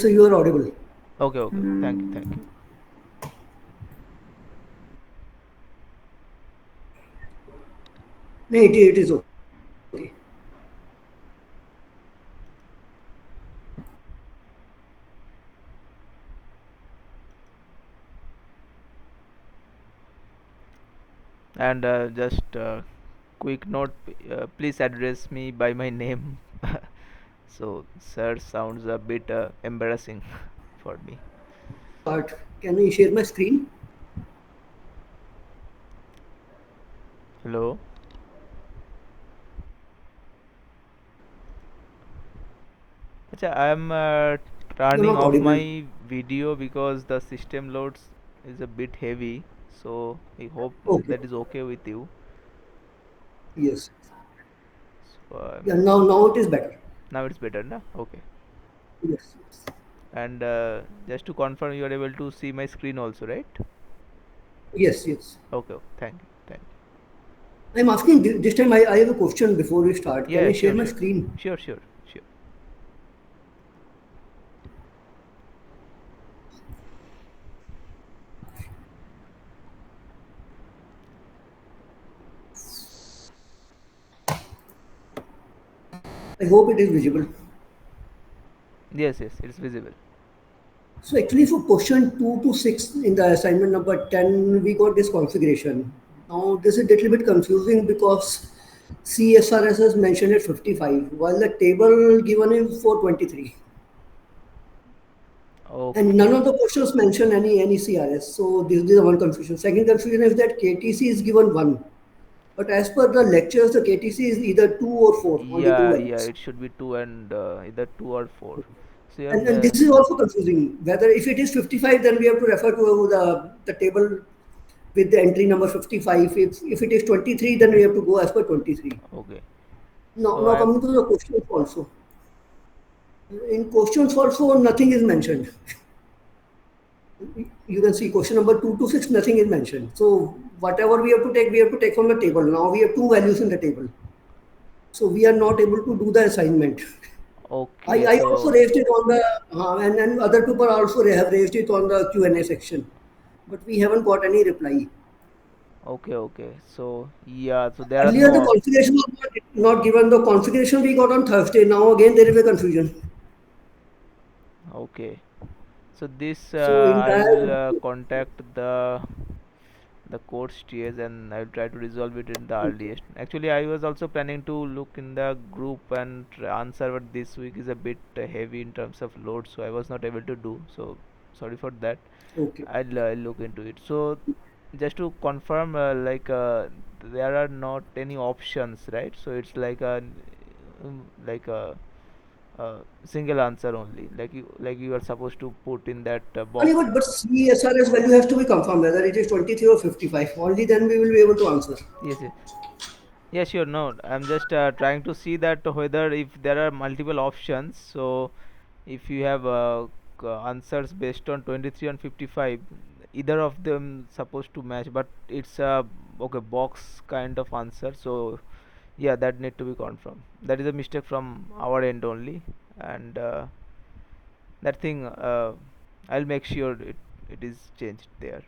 Yes, you are audible. Okay, okay. Thank you, thank you. No, it is okay. And just quick note, please address me by my name. So, sir sounds a bit embarrassing for me. Start. Can I share my screen? Hello. Acha, I am You're turning not off audible. my video because the system loads is a bit heavy. So I hope Okay. that is okay with you. Yes. So Yeah. Now it is better. now it's better, na? Okay. Yes. And just to confirm, you are able to see my screen also, right? Yes. Yes. Okay, okay. Thank you. Thank you. I'm asking this time. I have a question before we start. Can Yeah, I share sure, my sure. screen? Sure, sure, sure. I hope it is visible. Yes, yes, it's visible. So actually for question 2 to 6 in the assignment number 10, we got this configuration. Now this is a little bit confusing because CSRS is mentioned at 55 while the table given is for 23. And none Okay. of the questions mention any CRS. So this is the one confusion. Second confusion is that KTC is given 1. But as per the lectures, the KTC is either 2 or 4, only 2 Yeah, yeah, values. it should be two and either two or four. So yeah, And this is also confusing. Whether if it is 55, then we have to refer to the table with the entry number 55. If it is 23, then we have to go as per 23. okay. So Now coming to the questions also. In questions also, nothing is mentioned. You can see question number 2 to 6, nothing is mentioned. So whatever we have to take from the table. Now we have two values in the table. So we are not able to do the assignment. okay, I also so raised it on the, and other people also have raised it on the Q&A section. But we haven't got any reply. okay, okay. So yeah, so there are Earlier the no. configuration was not given. The configuration we got on Thursday. Now again there is a confusion. Okay. So this So I will entire contact the course TAs and I'll try to resolve it in the earliest. Actually, I was also planning to look in the group and answer, but this week is a bit heavy in terms of load, so I was not able to do. So sorry for that. okay. I'll look into it. So just to confirm, there are not any options, right? So it's like a single answer only. Like you are supposed to put in that Only box. but CSRS value has to be confirmed whether it is 23 or 55. Only then we will be able to answer. Yes, yes. Yeah, sure. No, I'm just trying to see that whether if there are multiple options. So if you have answers based on 23 and 55, either of them supposed to match, but it's a okay box kind of answer. So yeah, that need to be confirmed. That is a mistake from our end only, and that thing I'll make sure it is changed there.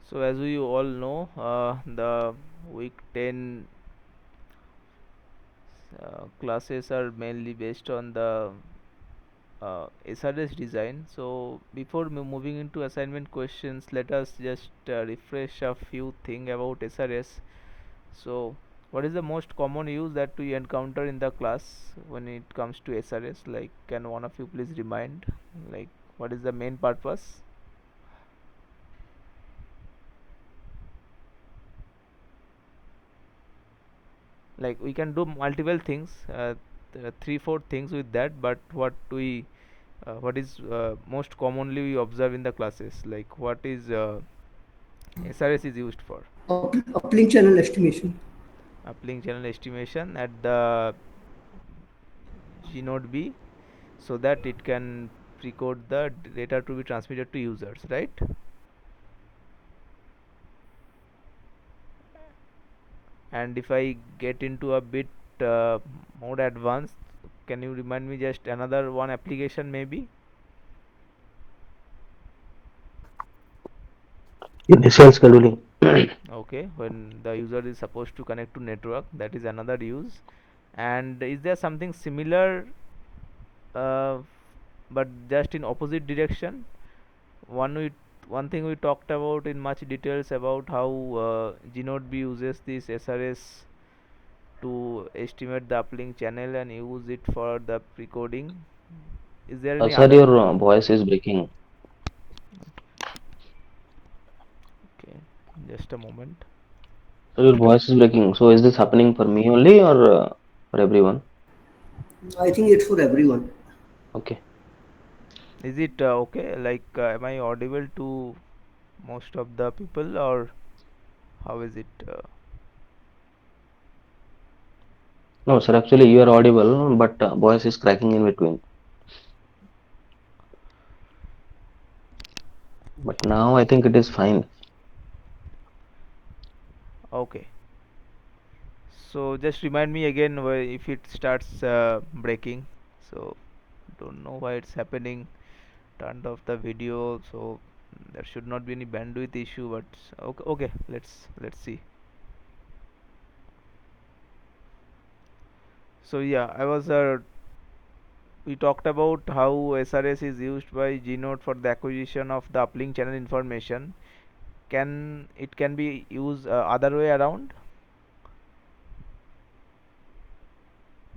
So as we all know, the week 10 classes are mainly based on the SRS design. So before moving into assignment questions, let us just refresh a few things about SRS. So what is the most common use that we encounter in the class when it comes to SRS? Like, can one of you please remind, like, what is the main purpose? Like, we can do multiple things, three, four things with that. But what is most commonly we observe in the classes? Like, what is SRS is used for? Uplink channel estimation. Uplink channel estimation at the G node B. so that it can precode the data to be transmitted to users, right? And if I get into a bit more advanced, can you remind me just another one application maybe? Initial scheduling. Okay, when the user is supposed to connect to network, that is another use. And is there something similar, uh, but just in opposite direction? One we one thing we talked about in much details about how Gnode B uses this SRS to estimate the uplink channel and use it for the precoding. Is there any Sir, other? your voice is breaking. Okay, just a moment. Sir, your voice is breaking. So is this happening for me only or for everyone? I think it's for everyone. Okay. Is it okay? Like, am I audible to most of the people, or how is it? No, sir, actually you are audible, but voice is cracking in between. But now I think it is fine. Okay. So just remind me again if it starts breaking. So don't know why it's happening. Turned off the video, so there should not be any bandwidth issue. But okay, okay. Let's see. So yeah, I was we talked about how SRS is used by Gnode for the acquisition of the uplink channel information. Can it can be used other way around,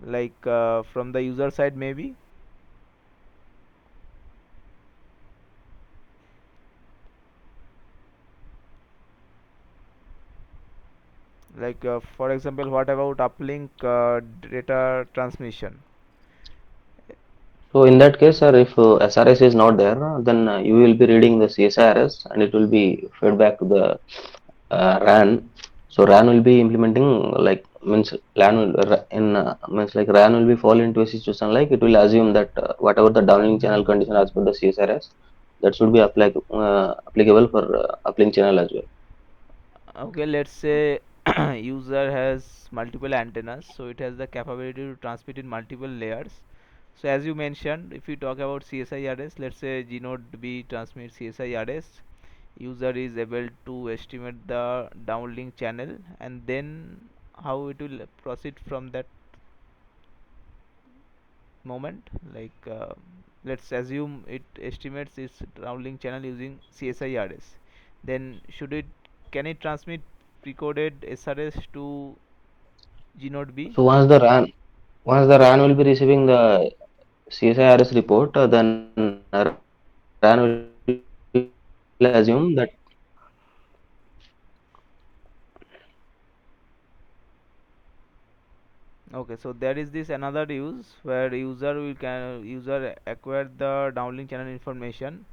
like from the user side maybe? Like for example, what about uplink data transmission? So in that case, sir, if SRS is not there, then you will be reading the CSIRS and it will be fed back to the RAN. So RAN will be implementing like means LAN will in means like RAN will be fall into a situation like it will assume that whatever the downlink channel condition as per the CSRS, that should be applicable for uplink channel as well. Okay, let's say user has multiple antennas, so it has the capability to transmit in multiple layers. So as you mentioned, if we talk about CSIRS, let's say Gnode B transmits CSIRS, user is able to estimate the downlink channel, and then how it will proceed from that moment. Like let's assume it estimates its downlink channel using CSIRS. Then should it can it transmit precoded SRS to Gnode B? So once the RAN will be receiving the CSIRS report, then RAN will assume that Okay, so there is this another use where user acquire the downlink channel information,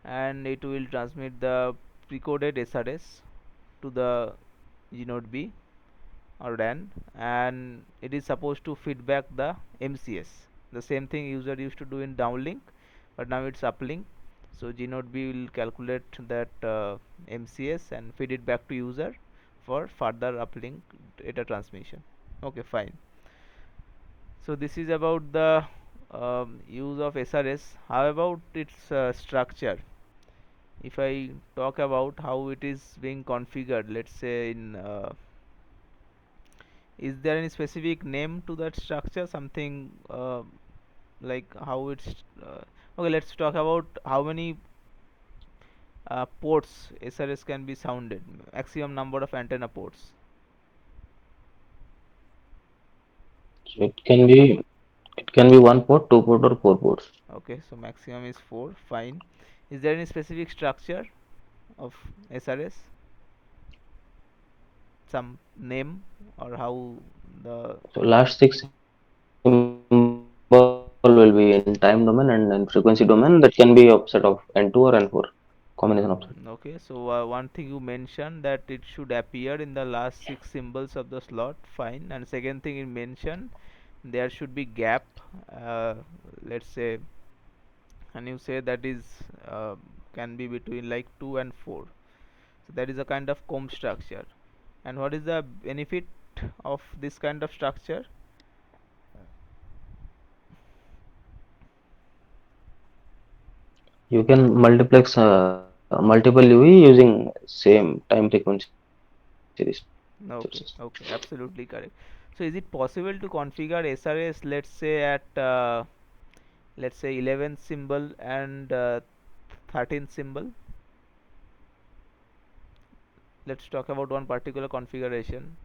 and it will transmit the precoded SRS to the Gnode B or RAN, and it is supposed to feedback the MCS. The same thing user used to do in downlink, but now it's uplink. So Gnode B will calculate that MCS and feed it back to user for further uplink data transmission. Okay, fine. So this is about the use of SRS. How about its structure? If I talk about how it is being configured, let's say in is there any specific name to that structure? Something like how it's okay. Let's talk about how many ports SRS can be sounded. Maximum number of antenna ports. so it can be one port, two port, or four ports. Okay, so maximum is 4. Fine. Is there any specific structure of SRS? Some name or how the So last six symbol will be in time domain and in frequency domain that can be of set of N2 or N4 combination of set. okay, so one thing you mentioned that it should appear in the last 6 symbols of the slot. Fine. And second thing you mentioned there should be gap uh, let's say, and you say that is uh, can be between like 2 and 4, so that is a kind of comb structure. And what is the benefit of this kind of structure? You can multiplex multiple UV using same time frequency resources. Okay, okay, absolutely correct. So is it possible to configure SRS, let's say at let's say 11th symbol and 13th symbol? Let's talk about one particular configuration.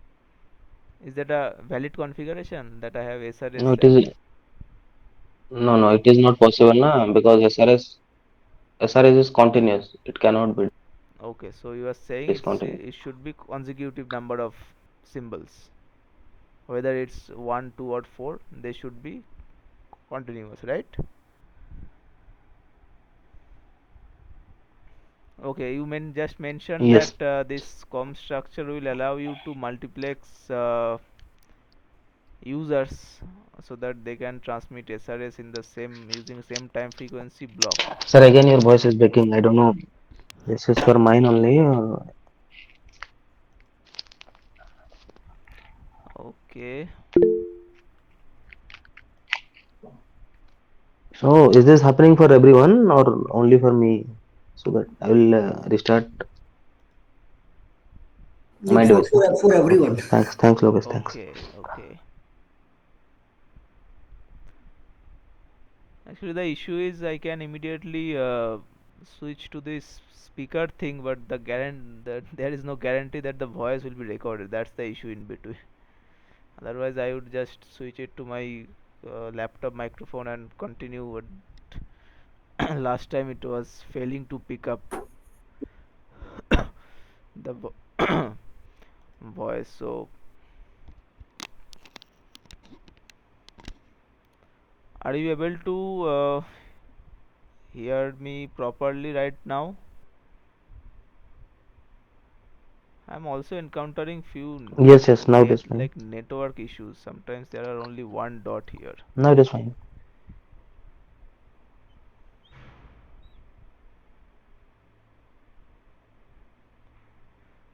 Is that a valid configuration that I have No, SRS it at? is no, it is not possible na, because SRS is continuous. It cannot be Okay, so you are saying discontinuous. it should be consecutive number of symbols, whether it's 1, 2, or 4, they should be continuous, right? Okay, you just mentioned Yes. that this com structure will allow you to multiplex users so that they can transmit SRS in the same using same time frequency block. Sir, again your voice is breaking. I don't know. This is for mine only. Okay, So is this happening for everyone or only for me? So that I will restart my For, device. for, for Okay. everyone. Thanks, Lokesh. Thanks. okay. Actually, the issue is I can immediately switch to this speaker thing, but that there is no guarantee that the voice will be recorded. That's the issue in between. Otherwise, I would just switch it to my laptop microphone and continue. But last time it was failing to pick up the voice. So, are you able to hear me properly right now? I'm also encountering few Yes. Now it is fine. network issues. Sometimes there are only one dot here. Now it is fine.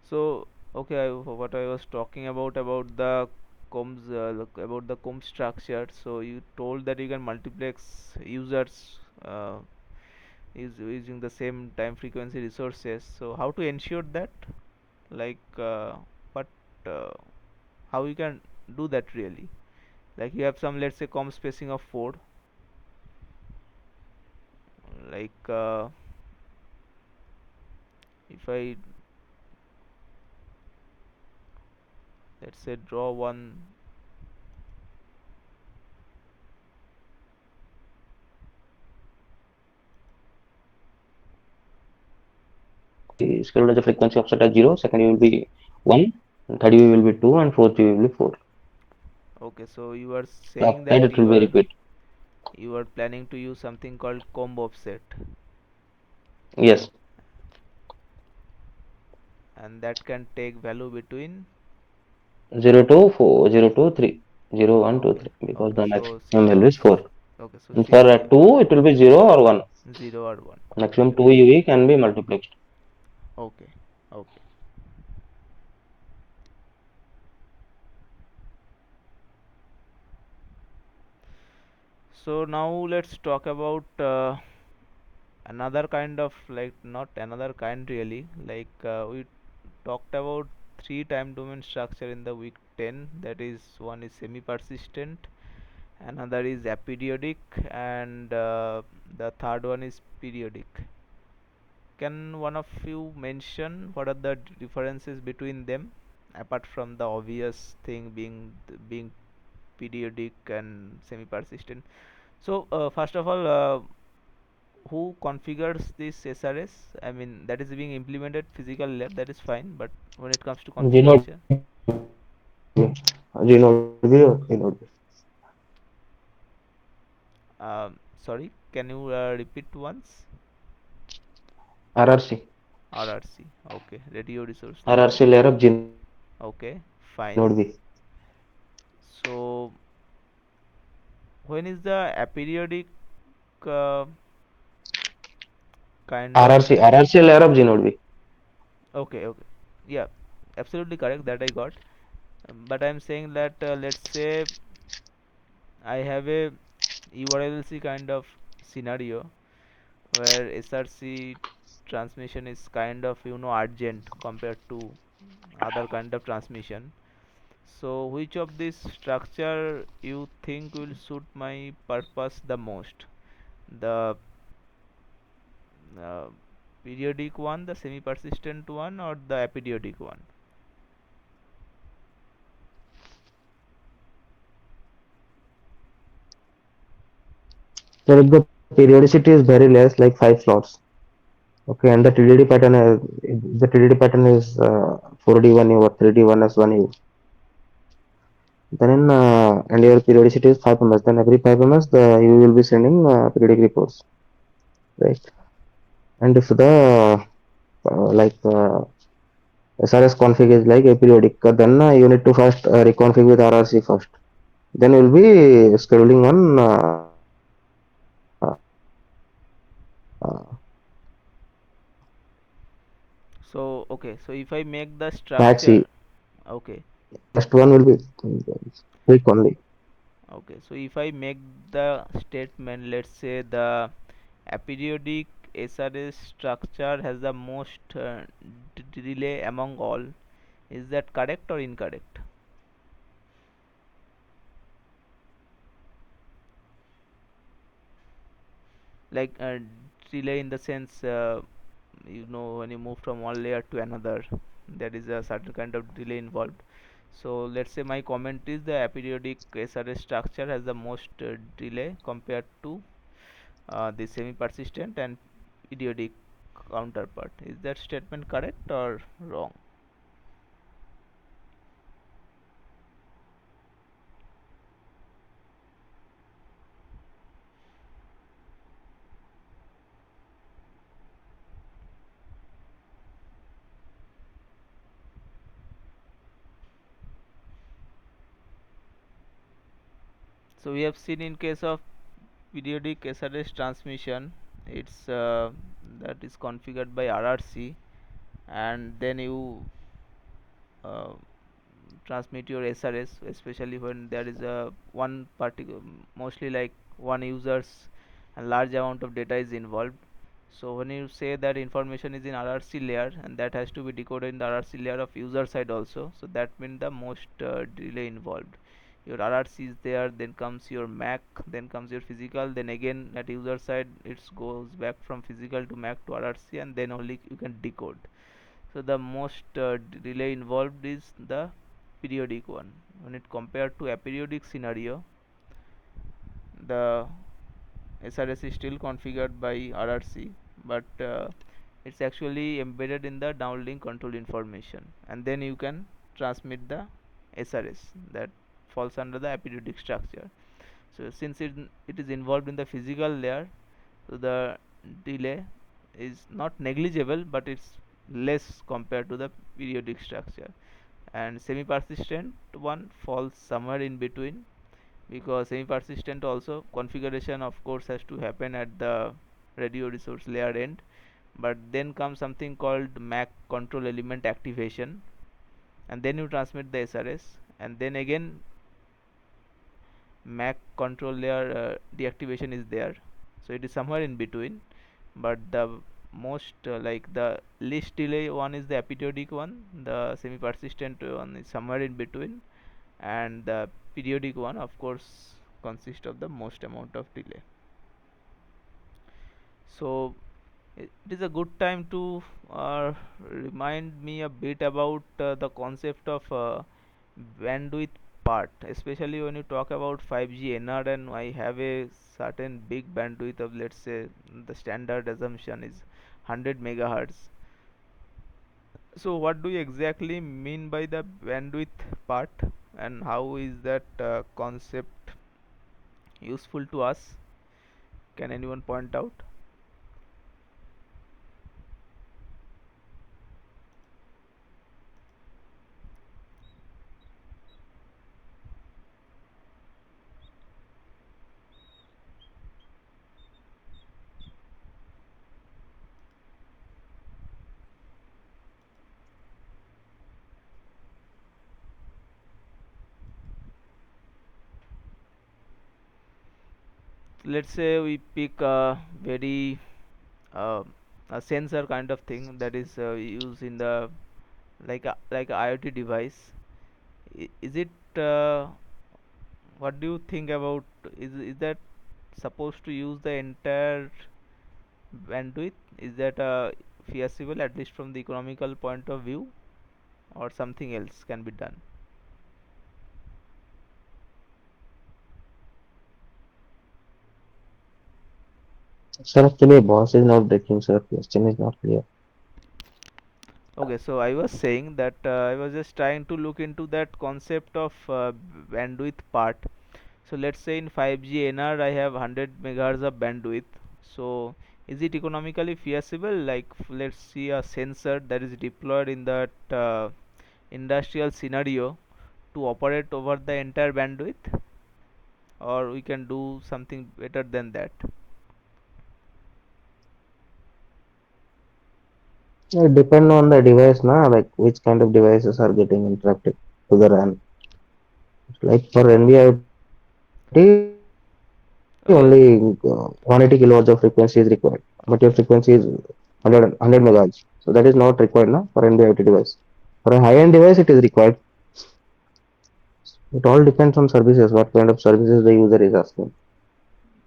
So, okay, what I was talking about the combs, about the comb structure. So you told that you can multiplex users using the same time frequency resources. So how to ensure that? Like, what, uh, how you can do that really? Like you have some, let's say, comb spacing of 4. Like, if I, let's say, draw one. The scheduled as a frequency offset at 0. Second UV will be 1. And third UV will be 2. And fourth UV will be 4. Okay, so you are After saying that that it will be repeat. you are planning to use something called comb offset, Yes. and that can take value between. 0 to 4, 0 to 3. 0, 1, 2, Okay, 3. Because okay, the so maximum value is 4. okay, so And for 2 it will be 0 or 1. 0 or 1. Okay, Maximum 2 UV can be multiplexed. okay, okay. So now let's talk about another kind of, like, not another kind really, like we talked about three time domain structure in the week 10. That is, one is semi persistent, another is aperiodic, and the third one is periodic. Can one of you mention what are the differences between them, apart from the obvious thing being periodic and semi persistent? So first of all, who configures this SRS? I mean, that is being implemented physical lab, that is fine, but when it comes to Gino, configuration, Gino. sorry, can you repeat once? RRC. RRC, okay, radio resource link. RRC layer of Gino. Okay, fine. So when is the aperiodic uh, kind of RRC layer of gene would be. okay, okay, yeah, absolutely correct, that I got. But I'm saying that let's say I have a URLC kind of scenario where SRC transmission is kind of urgent compared to other kind of transmission. So which of this structure you think will suit my purpose the most? The uh, periodic one, the semi-persistent one, or the aperiodic one? So if the periodicity is very less, like 5 slots, okay, and the TDD pattern is 4D1U or 3D1S1U, then and your periodicity is 5 ms, then every 5 ms you will be sending periodic reports, right? And if the like SRS config is like aperiodic, then you need to first reconfig with RRC first. Then you'll be scheduling one So okay, so if I make the maxi. structure, okay, First one will be quick only. okay, so if I make the statement, let's say the aperiodic SRS structure has the most delay among all, is that correct or incorrect? Like delay in the sense, when you move from one layer to another, there is a certain kind of delay involved. So let's say my comment is the aperiodic SRS structure has the most delay compared to the semi-persistent and periodic counterpart. Is that statement correct or wrong? So we have seen in case of periodic SRS transmission, it's that is configured by RRC, and then you uh, transmit your SRS, especially when there is a one particular, mostly like one users and large amount of data is involved. So when you say that information is in RRC layer and that has to be decoded in the RRC layer of user side also, so that means the most delay involved. Your RRC is there, then comes your MAC, then comes your physical, then again at user side it goes back from physical to MAC to RRC, and then only you can decode. So the most delay involved is the periodic one. When it compared to aperiodic scenario, the SRS is still configured by RRC, but it's actually embedded in the downlink control information, and then you can transmit the SRS that falls under the aperiodic structure. So since it is involved in the physical layer, so the delay is not negligible, but it's less compared to the periodic structure. And semi-persistent one falls somewhere in between, because semi-persistent also configuration of course has to happen at the radio resource layer end, but then comes something called MAC control element activation, and then you transmit the SRS, and then again MAC control layer deactivation is there. So it is somewhere in between, but the most like the least delay one is the aperiodic one, the semi persistent one is somewhere in between, and the periodic one of course consists of the most amount of delay. So it is a good time to remind me a bit about the concept of bandwidth part, especially when you talk about 5G NR, and I have a certain big bandwidth of, let's say, the standard assumption is 100 megahertz. So what do you exactly mean by the bandwidth part, and how is that concept useful to us? Can anyone point out? let's say we pick a very uh, a sensor kind of thing that is used in the like a IoT device. Is it what do you think about, is that supposed to use the entire bandwidth? Is that feasible at least from the economical point of view, or something else can be done? Sir, actually, boss is not breaking, sir. Question is not clear. Okay, so I was saying that I was just trying to look into that concept of bandwidth part. So let's say in 5G NR I have 100 megahertz of bandwidth. So is it economically feasible? Like let's see a sensor that is deployed in that industrial scenario to operate over the entire bandwidth, or we can do something better than that? It depend on the device, na, like which kind of devices are getting interrupted to the RAN. Like for NB-IoT, only Okay, 180 kilohertz of frequency is required, but your frequency is 100 megahertz. So that is not required, na, for NB-IoT device. For a high-end device, it is required. It all depends on services, what kind of services the user is asking.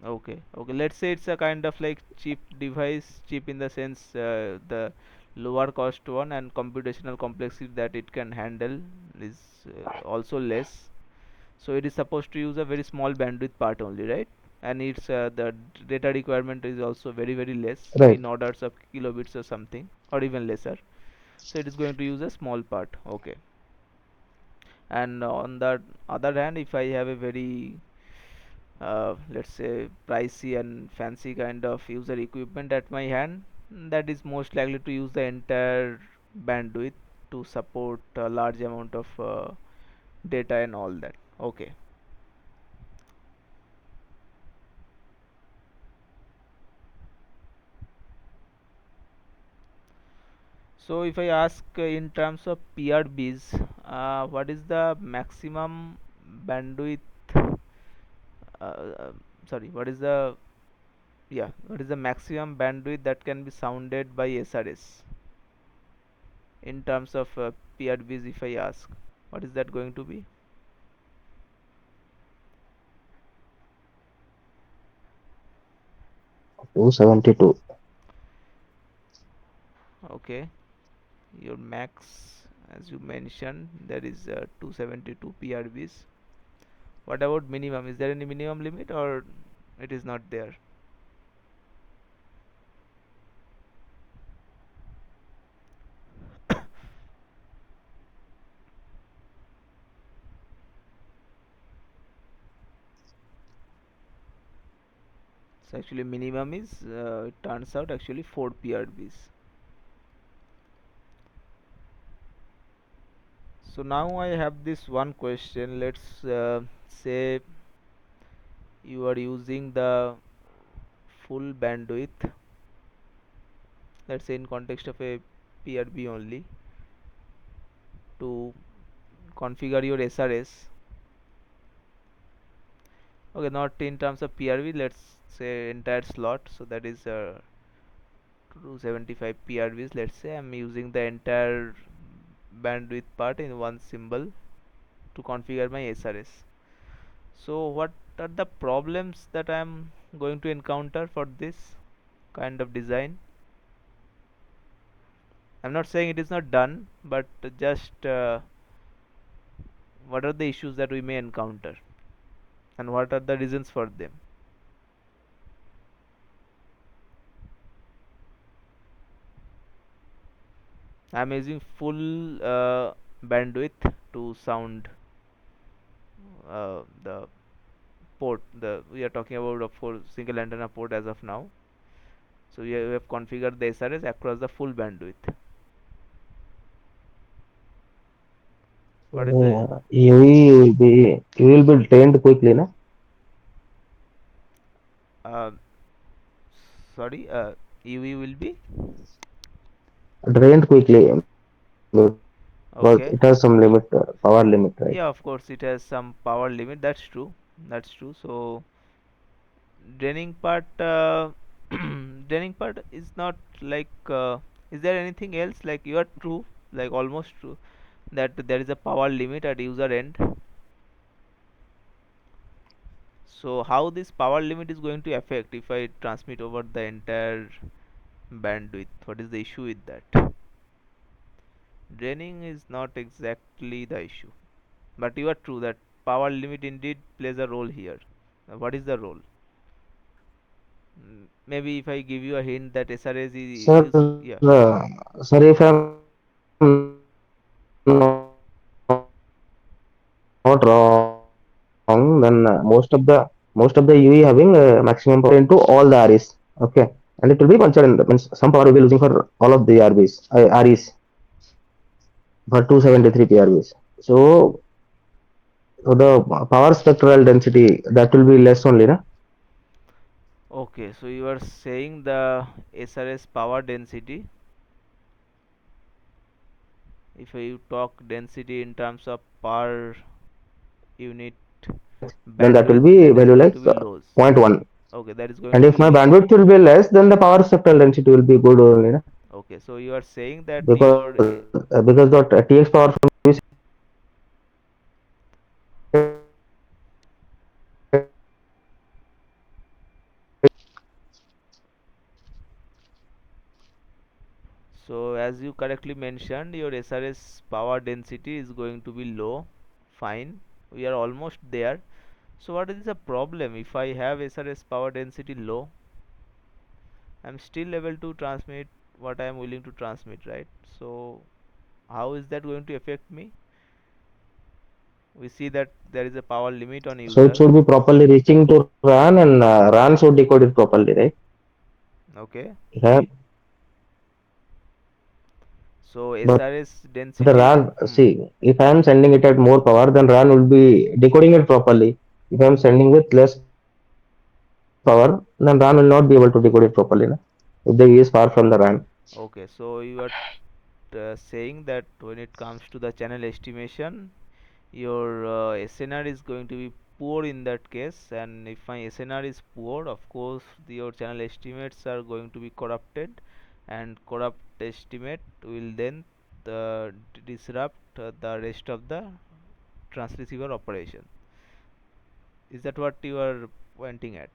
okay. Let's say it's a kind of like cheap device, cheap in the sense the lower cost one, and computational complexity that it can handle is also less. So it is supposed to use a very small bandwidth part only, right? And it's the data requirement is also very less, Right. in orders of kilobits or something, or even lesser. So it is going to use a small part. Okay. And on the other hand, if I have a very let's say pricey and fancy kind of user equipment at my hand, that is most likely to use the entire bandwidth to support a large amount of data and all that. Okay. So if I ask in terms of PRBs, what is the maximum bandwidth? Uh, sorry, what is the, yeah, what is the maximum bandwidth that can be sounded by SRS in terms of PRBs? If I ask, what is that going to be? 272. Okay, your max, as you mentioned, there is 272 PRBs. What about minimum? Is there any minimum limit, or it is not there? So actually minimum is it turns out actually 4 PRBs. So now I have this one question. Let's say you are using the full bandwidth, let's say in context of a PRB only, to configure your SRS. Okay, not in terms of PRB, let's say entire slot. So that is 275 PRBs. Let's say I'm using the entire bandwidth part in one symbol to configure my SRS. So what are the problems that I'm going to encounter for this kind of design? I'm not saying it is not done, but just what are the issues that we may encounter, and what are the reasons for them? I'm using full bandwidth to sound the port. The we are talking about a full single antenna port as of now. So we have configured the SRS across the full bandwidth. What is the You will be trained quickly, na? uh, sorry, EV will be Drained quickly because it has some okay. limit, power limit, right? Yeah, of course, it has some power limit. That's true. That's true. So draining part draining part is not like is there anything else, like you are true, like almost true, that there is a power limit at user end. So how this power limit is going to affect if I transmit over the entire bandwidth? What is the issue with that? Draining is not exactly the issue, but you are true that power limit indeed plays a role here. What is the role? Maybe if I give you a hint that SRS is Sir, yeah. sir, if I'm not wrong, then most of the UE having maximum power into all the REs. Okay, and it will be punctured in means some power will be losing for all of the REs for 273 PRBs. So the power spectral density that will be less only, na? Okay, so you are saying the SRS power density, if you talk density in terms of per unit Then that will bandwidth, be that is value going like to be low. zero point 0.1. Okay, that is going And to if be my low. bandwidth will be less, then the power spectral density will be good only, na? Okay, so you are saying that Because your because the TX power from UC so as you correctly mentioned, your SRS power density is going to be low. Fine, we are almost there. So what is the problem? If I have SRS power density low, I'm still able to transmit what I am willing to transmit, right? So how is that going to affect me? We see that there is a power limit on so it user. should be properly reaching to RAN and RAN should decode it properly, right? Okay, Yeah, so but SRS the density. RAN, see, if I am sending it at more power, then RAN will be decoding it properly. If I am sending with less power, then RAN will not be able to decode it properly, na? If the UE is far from the RAN. Okay, so you are saying that when it comes to the channel estimation, your SNR is going to be poor in that case, and if my SNR is poor, of course your channel estimates are going to be corrupted, and corrupt estimate will then disrupt the rest of the transceiver operation. Is that what you are pointing at?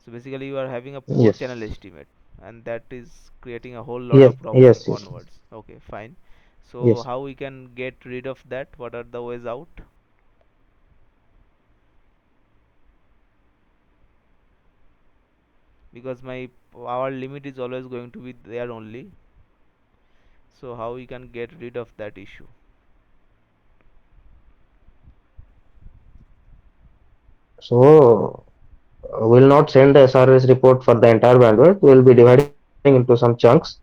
So basically you are having a poor channel Yes, estimate, and that is creating a whole lot yes, of problem yes, yes, onwards. Okay, fine. So yes. how we can get rid of that? What are the ways out? Because my power limit is always going to be there only. So how we can get rid of that issue? So we'll not send the SRS report for the entire bandwidth. We'll be dividing into some chunks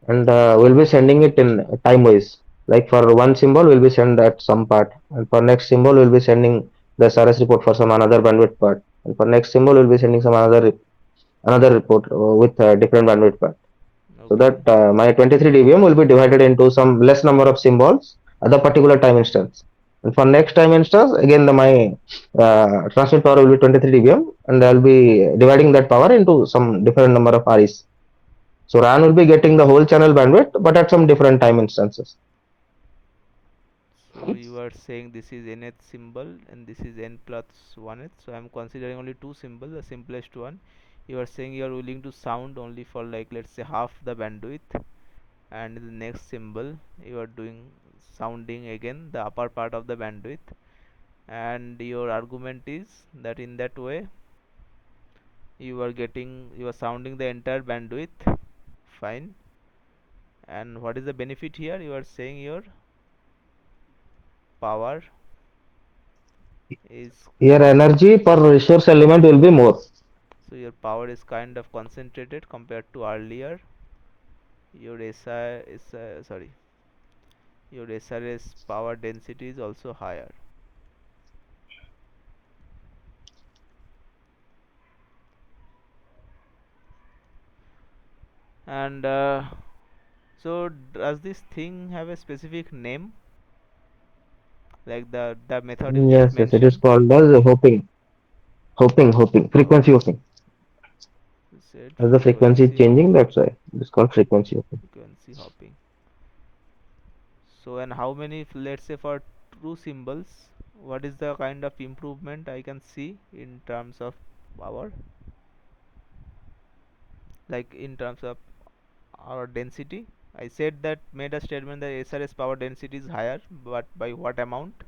and we'll be sending it in time wise. Like for one symbol, we'll be send that some part, and for next symbol, we'll be sending the SRS report for some another bandwidth part, and for next symbol, we'll be sending some another report with different bandwidth part. So Okay. that my 23 dBm will be divided into some less number of symbols at the particular time instance. And for next time instance, again the my transmit power will be 23 dBm, and I'll be dividing that power into some different number of REs. So RAN will be getting the whole channel bandwidth, but at some different time instances. So you are saying this is nth symbol and this is n plus 1th. So I'm considering only two symbols, the simplest one. You are saying you are willing to sound only for like let's say half the bandwidth, and in the next symbol you are doing sounding again the upper part of the bandwidth, and your argument is that in that way you are sounding the entire bandwidth. Fine. And what is the benefit here? You are saying your power is Your energy per resource element will be more. so your power is kind of concentrated compared to earlier. Your SI is sorry, your SRS power density is also higher. And so does this thing have a specific name, like the method you just Yes, yes, it is mentioned? called as hopping. Hopping, frequency hopping. Said As the frequency is frequency changing, that's why it's called frequency hopping. frequency hopping. So, and how many, let's say for true symbols, what is the kind of improvement I can see in terms of power, like in terms of our density? I said that made a statement that SRS power density is higher, but by what amount?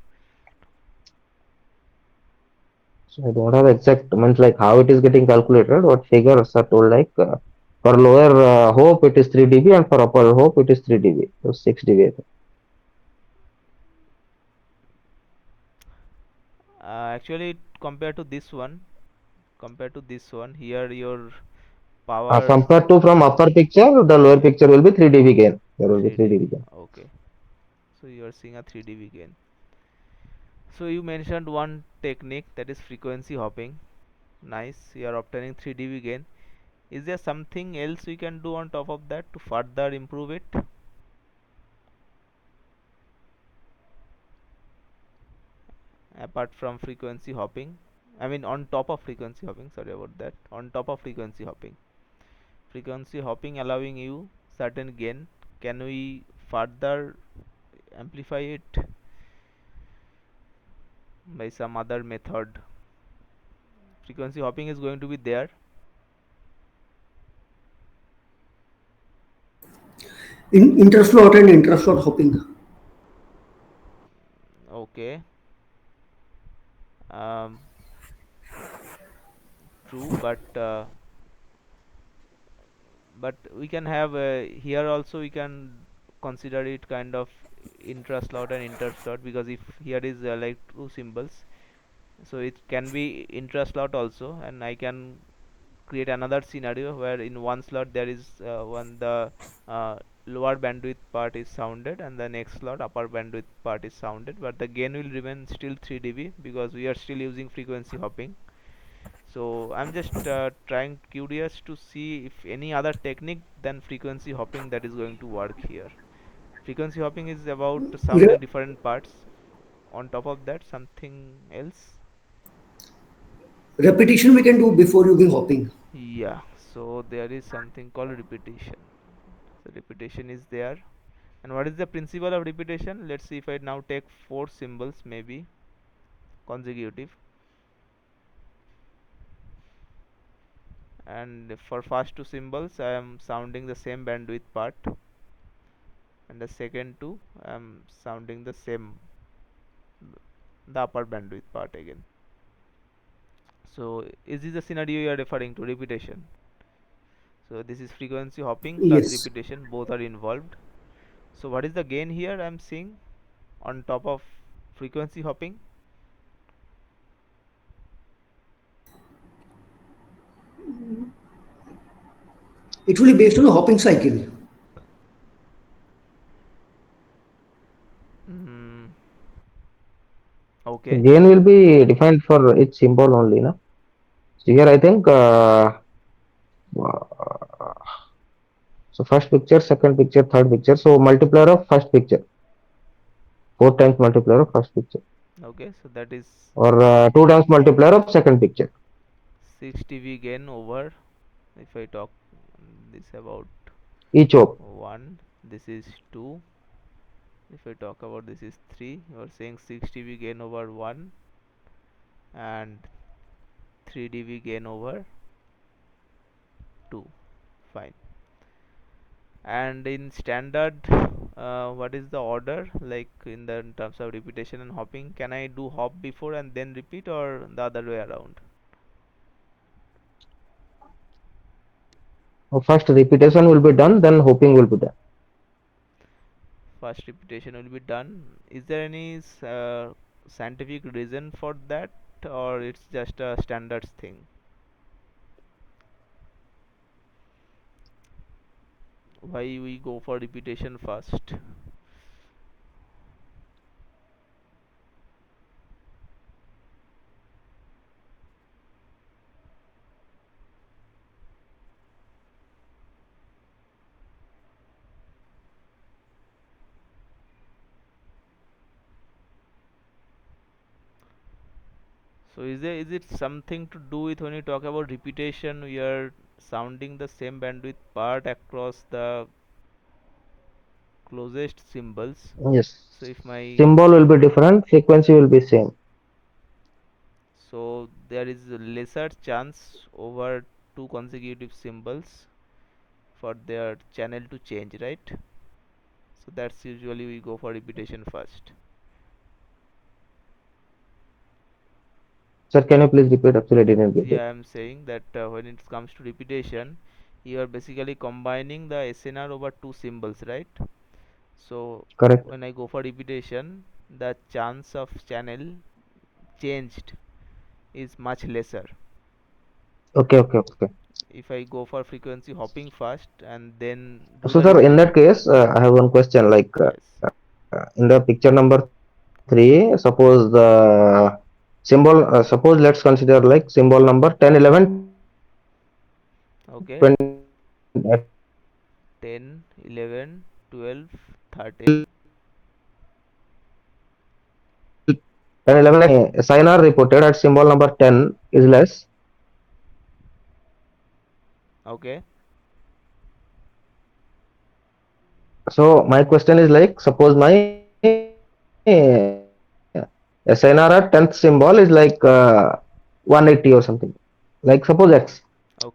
So I don't have exact means like how it is getting calculated. What figures are told like for lower hope it is 3 dB and for upper hope it is 3 dB. So 6 dB. I think. Actually, compared to this one, here your Compared powers to from upper picture, the lower picture will be 3 dB gain. There will be 3 3 dB dB. gain. Okay, so you are seeing a 3 dB gain. So you mentioned one technique, that is frequency hopping. Nice, you are obtaining 3 dB gain. Is there something else we can do on top of that to further improve it, apart from frequency hopping? I mean, on top of frequency hopping, sorry about that. On top of frequency hopping allowing you certain gain, can we further amplify it by some other method? Frequency hopping is going to be there. In interslot and intraslot hopping. Okay. um, True, but we can have here also we can consider it kind of intra-slot and inter-slot, because if here is like two symbols, so it can be intra-slot also, and I can create another scenario where in one slot there is one the uh, lower bandwidth part is sounded, and the next slot upper bandwidth part is sounded, but the gain will remain still 3 dB because we are still using frequency hopping. So I'm just trying curious to see if any other technique than frequency hopping that is going to work here. Frequency hopping is about sounding Re- different parts. On top of that, something else. Repetition we can do before using hopping. Yeah, so there is something called repetition. So repetition is there. And what is the principle of repetition? Let's see if I now take four symbols, maybe consecutive, and for first two symbols I am sounding the same bandwidth part, and the second two I am sounding the same, the upper bandwidth part again. So is this the scenario you are referring to, repetition? So this is frequency hopping plus Yes. repetition, both are involved. So what is the gain here I am seeing on top of frequency hopping? It will be based on the hopping cycle. mm, So okay. gain will be defined for each symbol only, no? So here I think so first picture, second picture, third picture. So multiplier of first picture, 4 times multiplier of first picture, Okay, so that is or 2 times multiplier of second picture. 6 dB gain over, if I talk this about Each hope. 1, this is 2, if I talk about this is 3, you are saying 6 dB gain over 1 and 3 dB gain over 2. Fine. And in standard, what is the order, like in the in terms of repetition and hopping? Can I do hop before and then repeat, or the other way around? First repetition will be done, then hoping will be done. First repetition will be done. Is there any scientific reason for that, or it's just a standards thing? Why we go for repetition first? So is it something to do with when you talk about repetition, we are sounding the same bandwidth part across the closest symbols. Yes. So if my Symbol will be different, frequency will be same. so there is a lesser chance over two consecutive symbols for their channel to change, right? So that's usually we go for repetition first. Sir, can you please repeat? Actually, I didn't get it. Yeah, I'm saying that when it comes to repetition, you are basically combining the SNR over two symbols, right? So Correct. when I go for repetition, the chance of channel changed is much lesser. Okay, okay, okay. If I go for frequency hopping first and then do So, the sir, in that repetition, case, I have one question. yes, In the picture number three, suppose the symbol, suppose let's consider like symbol number 10, 11, 20, okay, 10, 11, 12, 13, 10, 11, sign are reported at symbol number 10 is less. okay, So, my question is like, suppose my SNR at 10th symbol is like 180 or something. Like, suppose X.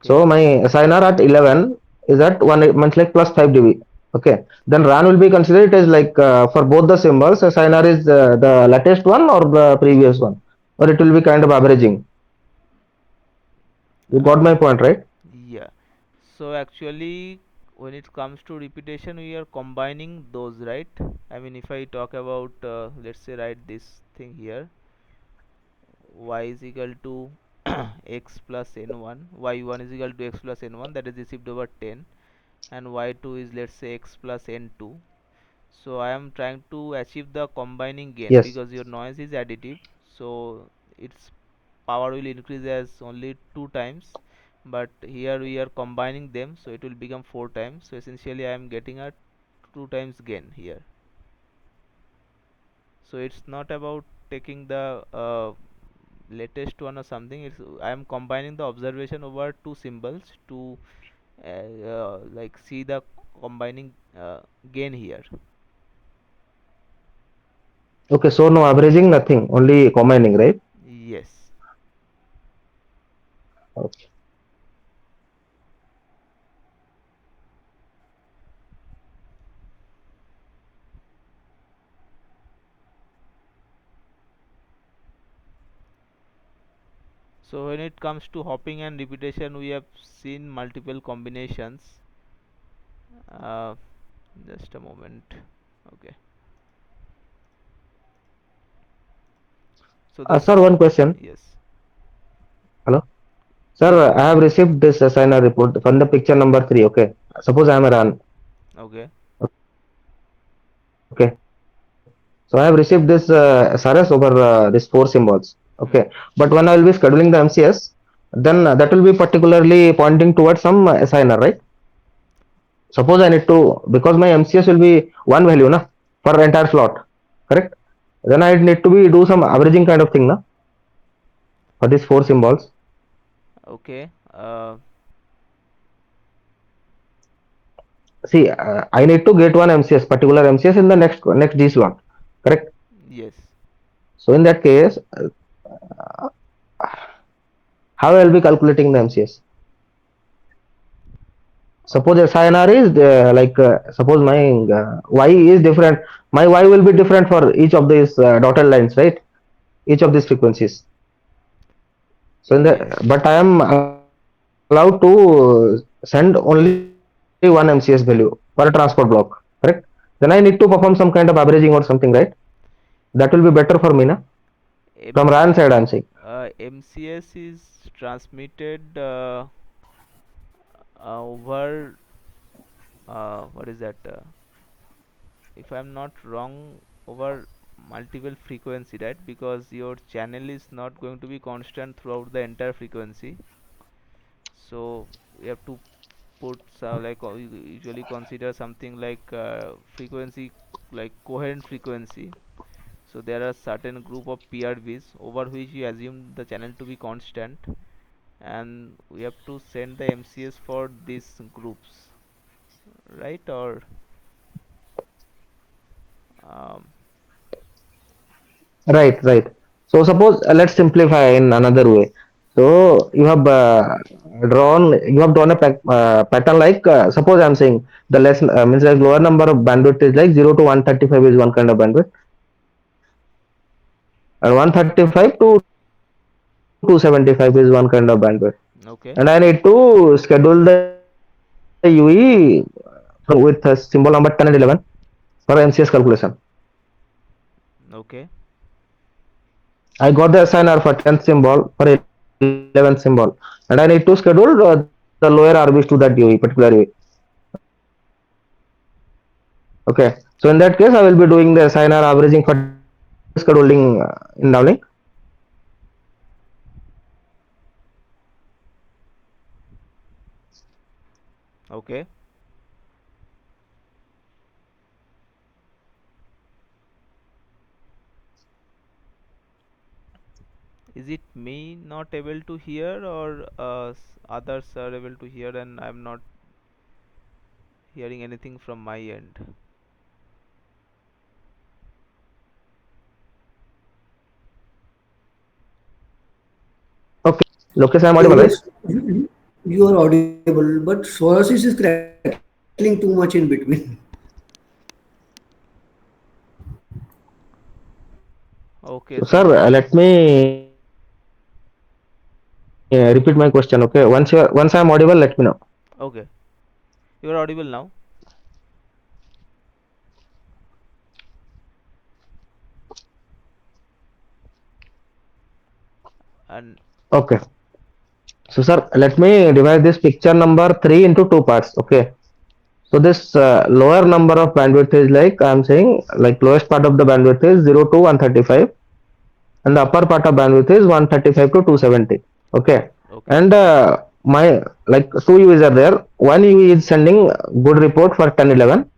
So okay, my SINR at 11 is at 1 means like plus 5 dB. Okay. Then RAN will be considered as like for both the symbols, SINR is the latest one or the previous one, or it will be kind of averaging. You got uh, my point, right? yeah. So actually, when it comes to repetition, we are combining those, right? I mean, if I talk about, let's say, write this thing here, y is equal to x plus n1, y1 is equal to x plus n1, that is received over 10, and y2 is, let's say, x plus n2. So I am trying to achieve the combining gain Yes. because your noise is additive, so its power will increase as only two times, but here we are combining them, so it will become four times. So essentially I am getting a two times gain here. So it's not about taking the latest one or something. It's I am combining the observation over two symbols to like see the combining gain here. Okay. So no averaging, nothing, only combining, right? Yes. Okay. So when it comes to hopping and repetition, we have seen multiple combinations. Uh, just a moment. Okay. So this, Sir, one question. yes, Hello. Sir, yes, I yes. have received this SINR report from the picture number three. Okay. Suppose I am a RAN. Okay. Okay. So I have received this SRS over these four symbols. Hmm. Okay. But when I will be scheduling the MCS, then that will be particularly pointing towards some SINR, right? Suppose I need to, because my MCS will be one value na, for entire slot, correct? Then I need to be do some averaging kind of thing na, for these four symbols. Okay. See, I need to get one MCS, particular MCS in the next G slot, correct? Yes. So in that case, how I will be calculating the MCS? Suppose Okay. SINR is suppose my Y is different. My Y will be different for each of these dotted lines, right? Each of these frequencies. So in the Yes. but I am allowed to send only one MCS value for a transport block, correct? Then I need to perform some kind of averaging or something, right? That will be better for me, na? From RAN side, I'm saying. MCS is transmitted over what is that? If I'm not wrong, over multiple frequency, right? Because your channel is not going to be constant throughout the entire frequency. So we have to put like we usually consider something like frequency, like coherent frequency. So there are certain group of PRVs over which you assume the channel to be constant, and we have to send the MCS for these groups, right? Or um, Right, right. So suppose let's simplify in another way. So you have drawn a pattern like suppose I'm saying the less means like lower number of bandwidth is like 0 to 135 is one kind of bandwidth, and 135 to 275 is one kind of bandwidth. And I need okay, to schedule the UE with symbol number 10 and 11 for MCS calculation. okay, I got the assigner for 10th symbol for 11th symbol, and I need to schedule the lower RBs to that UE, particular UE. Okay, so in that case, I will be doing the assigner averaging for 10 and scheduling in downlink. okay. Is it me not able to hear, or others are able to hear and I'm not hearing anything from my end? Okay, Lokesh, I am audible, right? Yes, you are audible, but Swasis is crackling too much in between. Okay, So, sir, so let me repeat my question. Okay, once I am audible, let me know. okay, you are audible now. And Okay, so sir, let me divide this picture number 3 into two parts. Okay, so this lower number of bandwidth is like I am saying, like lowest part of the bandwidth is 0 to 135, and the upper part of bandwidth is 135 to 270. Okay, okay, and my like two UEs are there. One UE is sending good report for 10 11.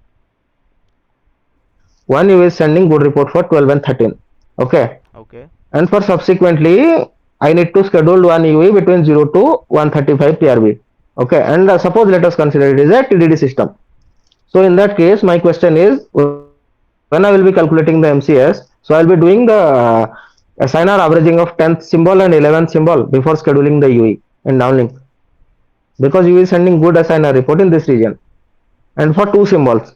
One UE is sending good report for 12 and 13. Okay, okay, and for subsequently I need to schedule one UE between 0 to 135 TRB. Okay, and suppose let us consider it is a TDD system. So in that case, my question is when I will be calculating the MCS, so I'll be doing the assigner averaging of 10th symbol and 11th symbol before scheduling the UE in downlink, because UE is sending good assigner report in this region. And for two symbols,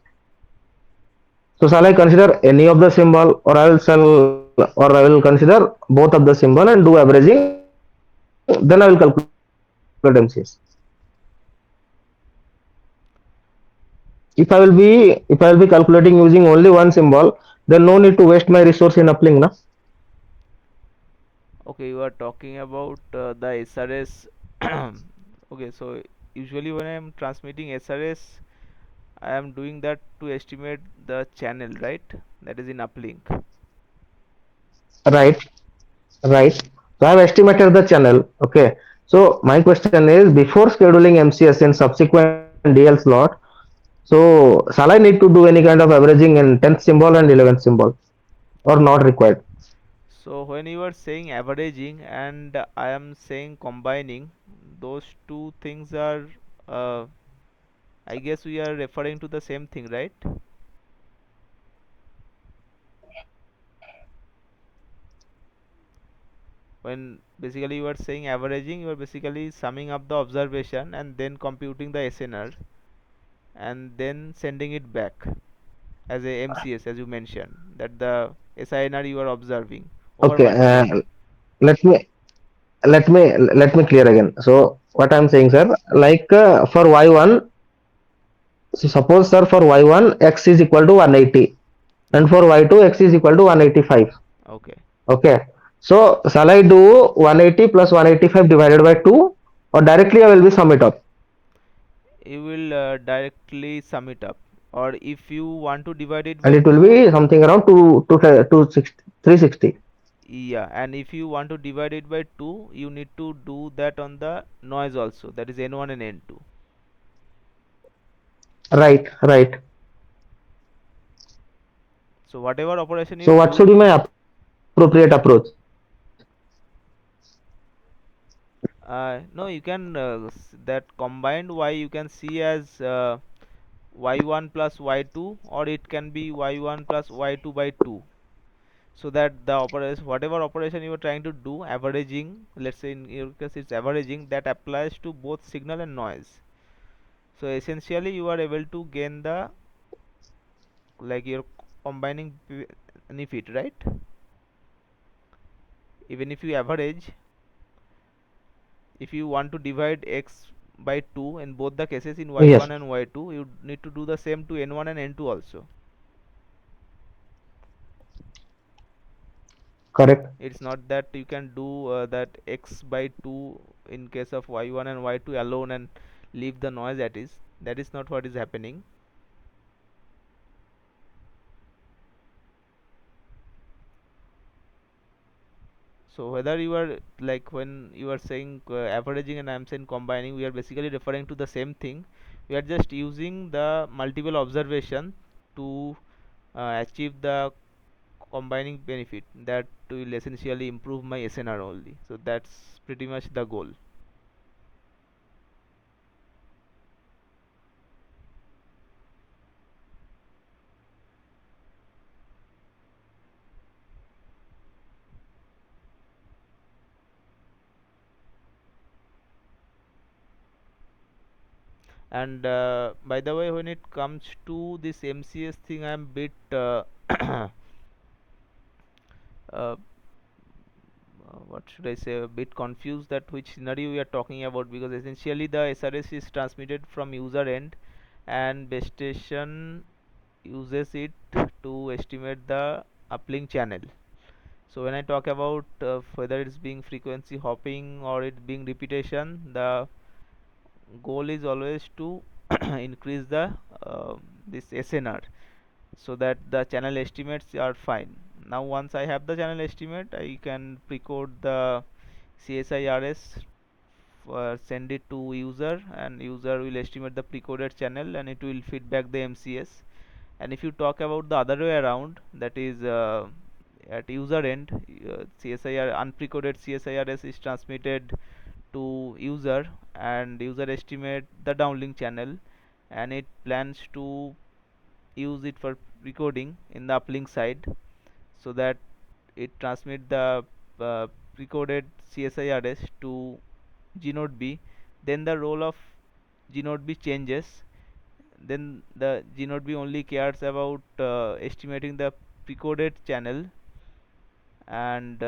so shall I consider any of the symbol, or I will consider both of the symbol and do averaging? Then I will calculate MCS. If I will be calculating using only one symbol, then no need to waste my resource in uplink, na? okay. You are talking about the SRS. Okay, so usually when I am transmitting SRS, I am doing that to estimate the channel, right? That is in uplink. Right, right. So I have estimated the channel. Okay. So my question is, before scheduling MCS in subsequent DL slot, so shall I need to do any kind of averaging in 10th symbol and 11th symbol, or not required? So when you are saying averaging and I am saying combining, those two things are, uh, I guess we are referring to the same thing, right? When basically you are saying averaging, you are basically summing up the observation and then computing the SNR and then sending it back as a MCS, as you mentioned, that the SINR you are observing over Okay. multiple. Let me let me clear again. So what I'm saying, sir, like for Y1, so suppose sir for Y1 X is equal to 180, and for Okay, Y2 X is equal to 185. okay. Okay. So shall I do 180 plus 185 divided by 2, or directly I will be sum it up, You will directly sum it up, or if you want to divide it and by it will 2, be something around 260 360. yeah, and if you want to divide it by 2, you need to do that on the noise also, that is N1 and N2. Right, right. So whatever operation you So what should do, be my appropriate approach? no, you can that combined y you can see as y1 plus y2, or it can be y1 plus y2 by 2. So that the operation, whatever operation you are trying to do, averaging, let's say in your case it's averaging, that applies to both signal and noise. So essentially you are able to gain the, like, you're combining benefit, right? Even if you average, if you want to divide x by 2 in both the cases, in Yes, y1 and y2, you need to do the same to n1 and n2 also. correct. It's not that you can do that x by 2 in case of y1 and y2 alone and leave the noise at is. That is not what is happening. So whether you are, like, when you are saying averaging and I'm saying combining, we are basically referring to the same thing. We are just using the multiple observation to achieve the combining benefit that will essentially improve my SNR only. So that's pretty much the goal. And by the way, when it comes to this MCS thing, I'm bit uh, what should I say, a bit confused that which scenario we are talking about, because essentially the SRS is transmitted from user end and base station uses it to estimate the uplink channel. So when I talk about whether it's being frequency hopping or it being repetition, the goal is always to increase the this SNR, so that the channel estimates are fine. Now once I have the channel estimate, I can pre-code the CSIRS, send it to user, and user will estimate the pre-coded channel and it will feed back the MCS. And if you talk about the other way around, that is at user end, CSIR unprecoded CSIRS is transmitted to user, and user estimate the downlink channel, and it plans to use it for recording in the uplink side, so that it transmit the recorded CSIRS to Gnode B. Then the role of Gnode B changes. Then the Gnode B only cares about estimating the precoded channel and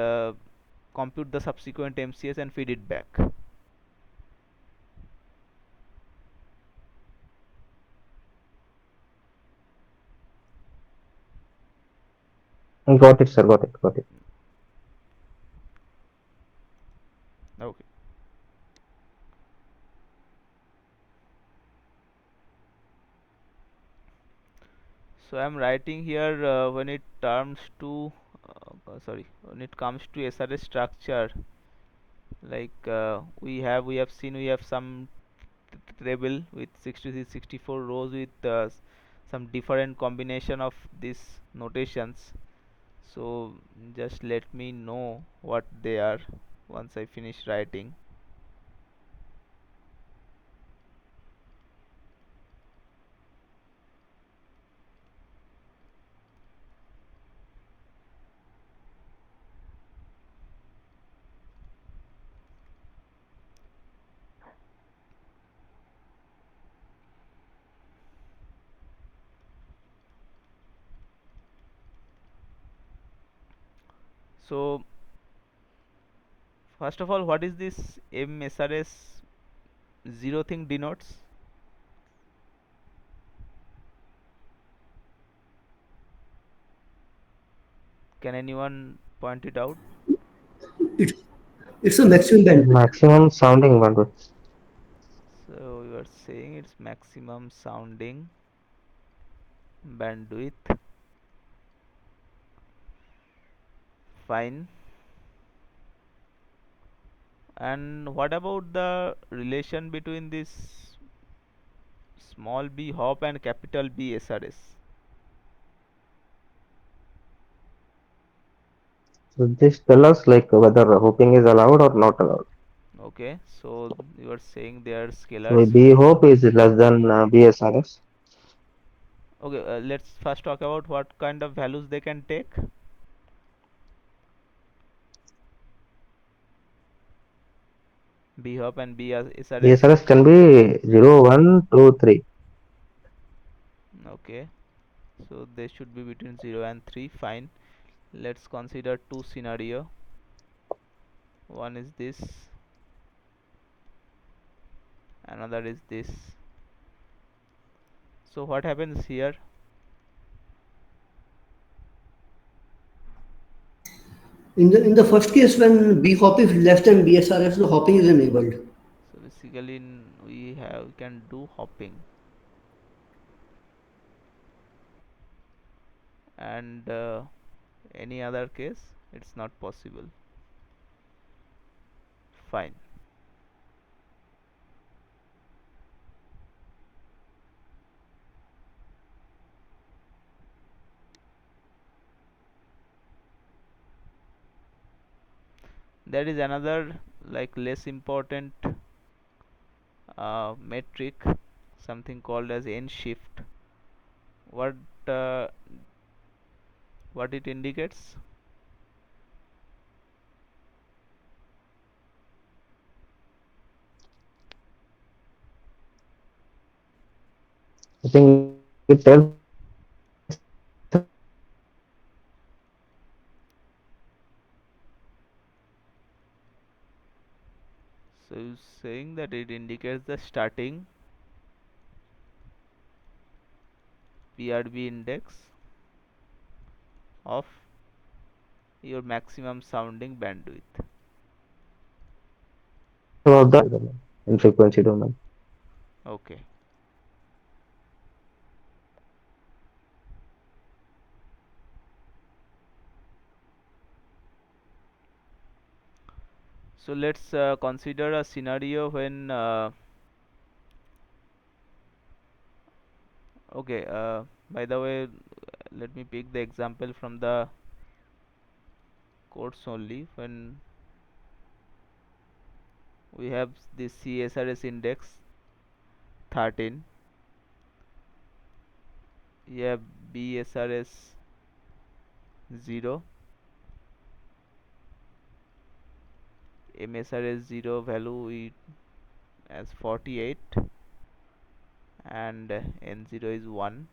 compute the subsequent MCS and feed it back. Got it, sir. Got it. Got it. Okay. So I'm writing here when it comes to when it comes to SRS structure, like we have seen we have some table with 66 64 rows with some different combination of these notations. So just let me know what they are once I finish writing. So first of all, what is this MSRS 0 thing denotes? Can anyone point it out? It's it's a maximum bandwidth. Maximum sounding bandwidth. So you are saying it's maximum sounding bandwidth. Fine. And what about the relation between this small b hop and capital B SRS? So this tell us like whether hopping is allowed or not allowed. Okay, so you are saying they are So scalars. B hope is less than BSRS. Okay, let's first talk about what kind of values they can take. B hop and BSRS. BSRS can be 0, 1, 2, 3. Okay, so they should be between 0 and 3. Fine. Let's consider two scenario. One is this, another is this. So what happens here? In the first case, when B hop is less than BSRS, the hopping is enabled. So basically we can do hopping, and any other case it's not possible. Fine. There is another like less important metric, something called as n shift. What uh, what it indicates? I think it tells So you're saying that it indicates the starting PRB index of your maximum sounding bandwidth. about the in frequency domain. Okay. So let's consider a scenario when okay, by the way, let me pick the example from the course only. When we have this CSRS index 13, you have BSRS 0, MSRS 0 value as 48, and N0 is 1.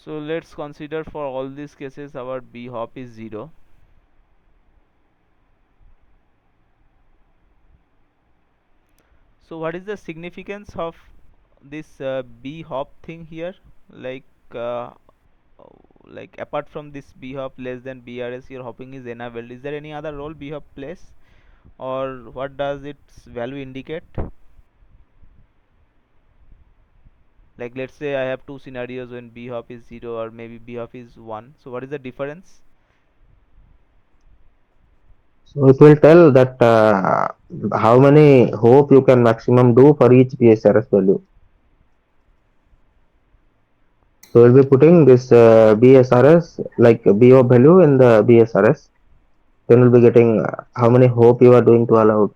So let's consider for all these cases our B hop is 0. So what is the significance of this B hop thing here? Like uh, like apart from this B hop less than BRS, your hopping is enabled. Is there any other role B hop plays, or what does its value indicate? Like let's say I have two scenarios when B hop is 0 or maybe B hop is 1. So what is the difference? So it will tell that how many hope you can maximum do for each BSRS value. So we'll be putting this BSRS like BO value in the BSRS. Then we'll be getting how many hope you are doing to allow.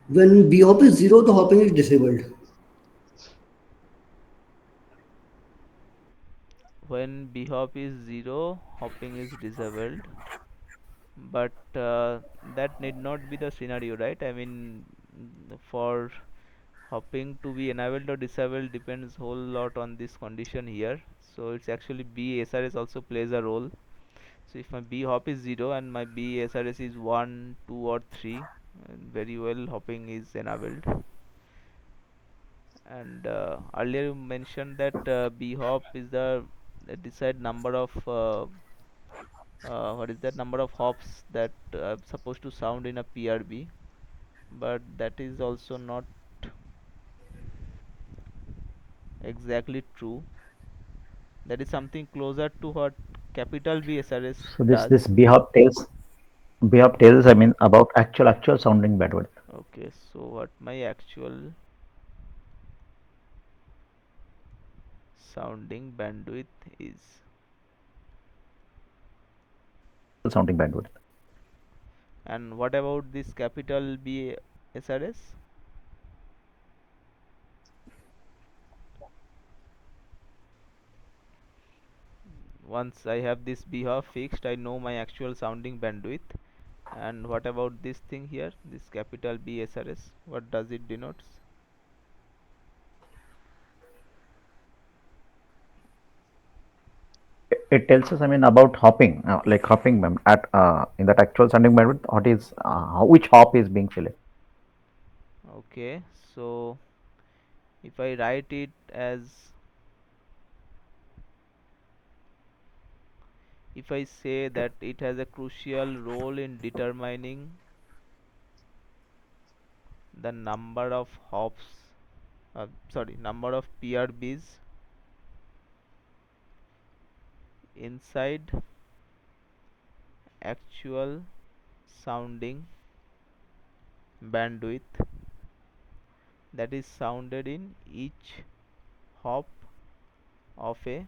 When B hop is zero, the hopping is disabled. When B hop is 0, hopping is disabled. But that need not be the scenario, right? I mean, for hopping to be enabled or disabled depends whole lot on this condition here. So it's actually B SRS also plays a role. So if my B hop is 0 and my B SRS is 1, 2 or 3, very well hopping is enabled. And earlier you mentioned that B hop is the desired number of what is that number of hops that supposed to sound in a PRB. but that is also not exactly true. That is something closer to what capital B SRS So this does. B hop tells, I mean, about actual sounding bandwidth. Okay, so what my actual sounding bandwidth is. Sounding bandwidth. And what about this capital B SRS? Once I have this bhop fixed, I know my actual sounding bandwidth. And what about this thing here, this capital B SRS? What does it denotes? It tells us, I mean, about hopping, like hopping at in that actual sounding bandwidth. What is which hop is being selected? Okay, so if I write it as, if I say that it has a crucial role in determining the number of hops, number of PRBs inside actual sounding bandwidth that is sounded in each hop of a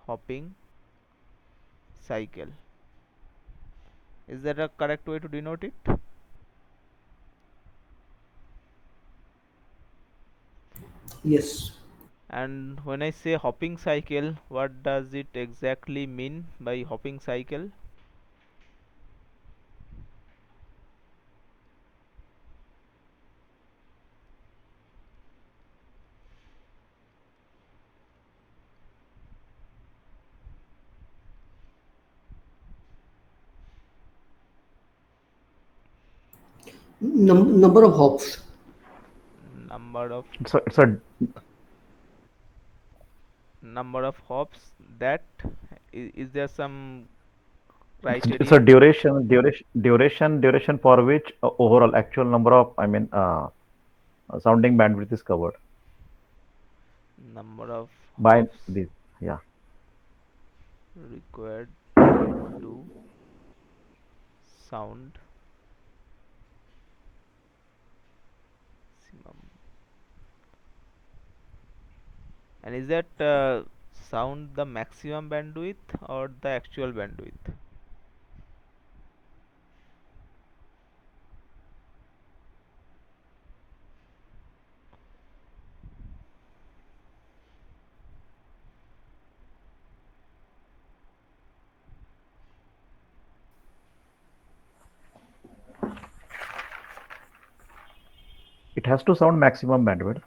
hopping cycle. Is that a correct way to denote it? Yes. And when I say hopping cycle, what does it exactly mean by hopping cycle? Number of hops. Number of It's a number of hops that, is there some it's a criteria? duration for which overall actual number of, I mean, sounding bandwidth is covered Number of by hops this. Yeah. required to sound maximum. And is that sound the maximum bandwidth or the actual bandwidth? It has to sound maximum bandwidth.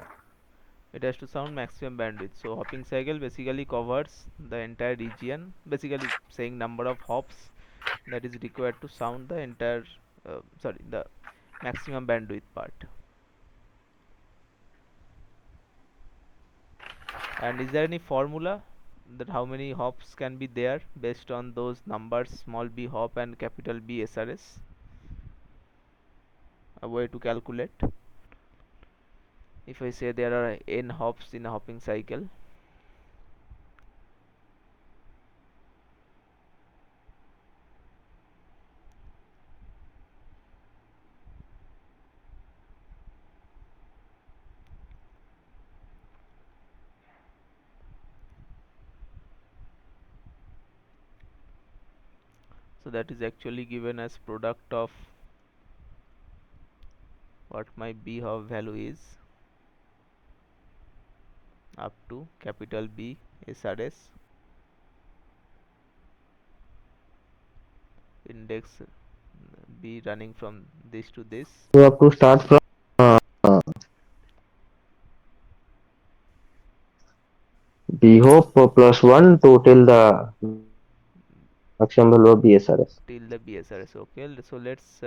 It has to sound maximum bandwidth. So hopping cycle basically covers the entire region, basically saying number of hops that is required to sound the entire, the maximum bandwidth part. And is there any formula that how many hops can be there based on those numbers, small b hop and capital B SRS? A way to calculate. If I say there are n hops in a hopping cycle, so that is actually given as product of what my b hop value is up to capital B SRS index B running from this to this. You have to start from uh, B hope plus 1 to till the maximum value of BSRS. Till the BSRS. Okay, so let's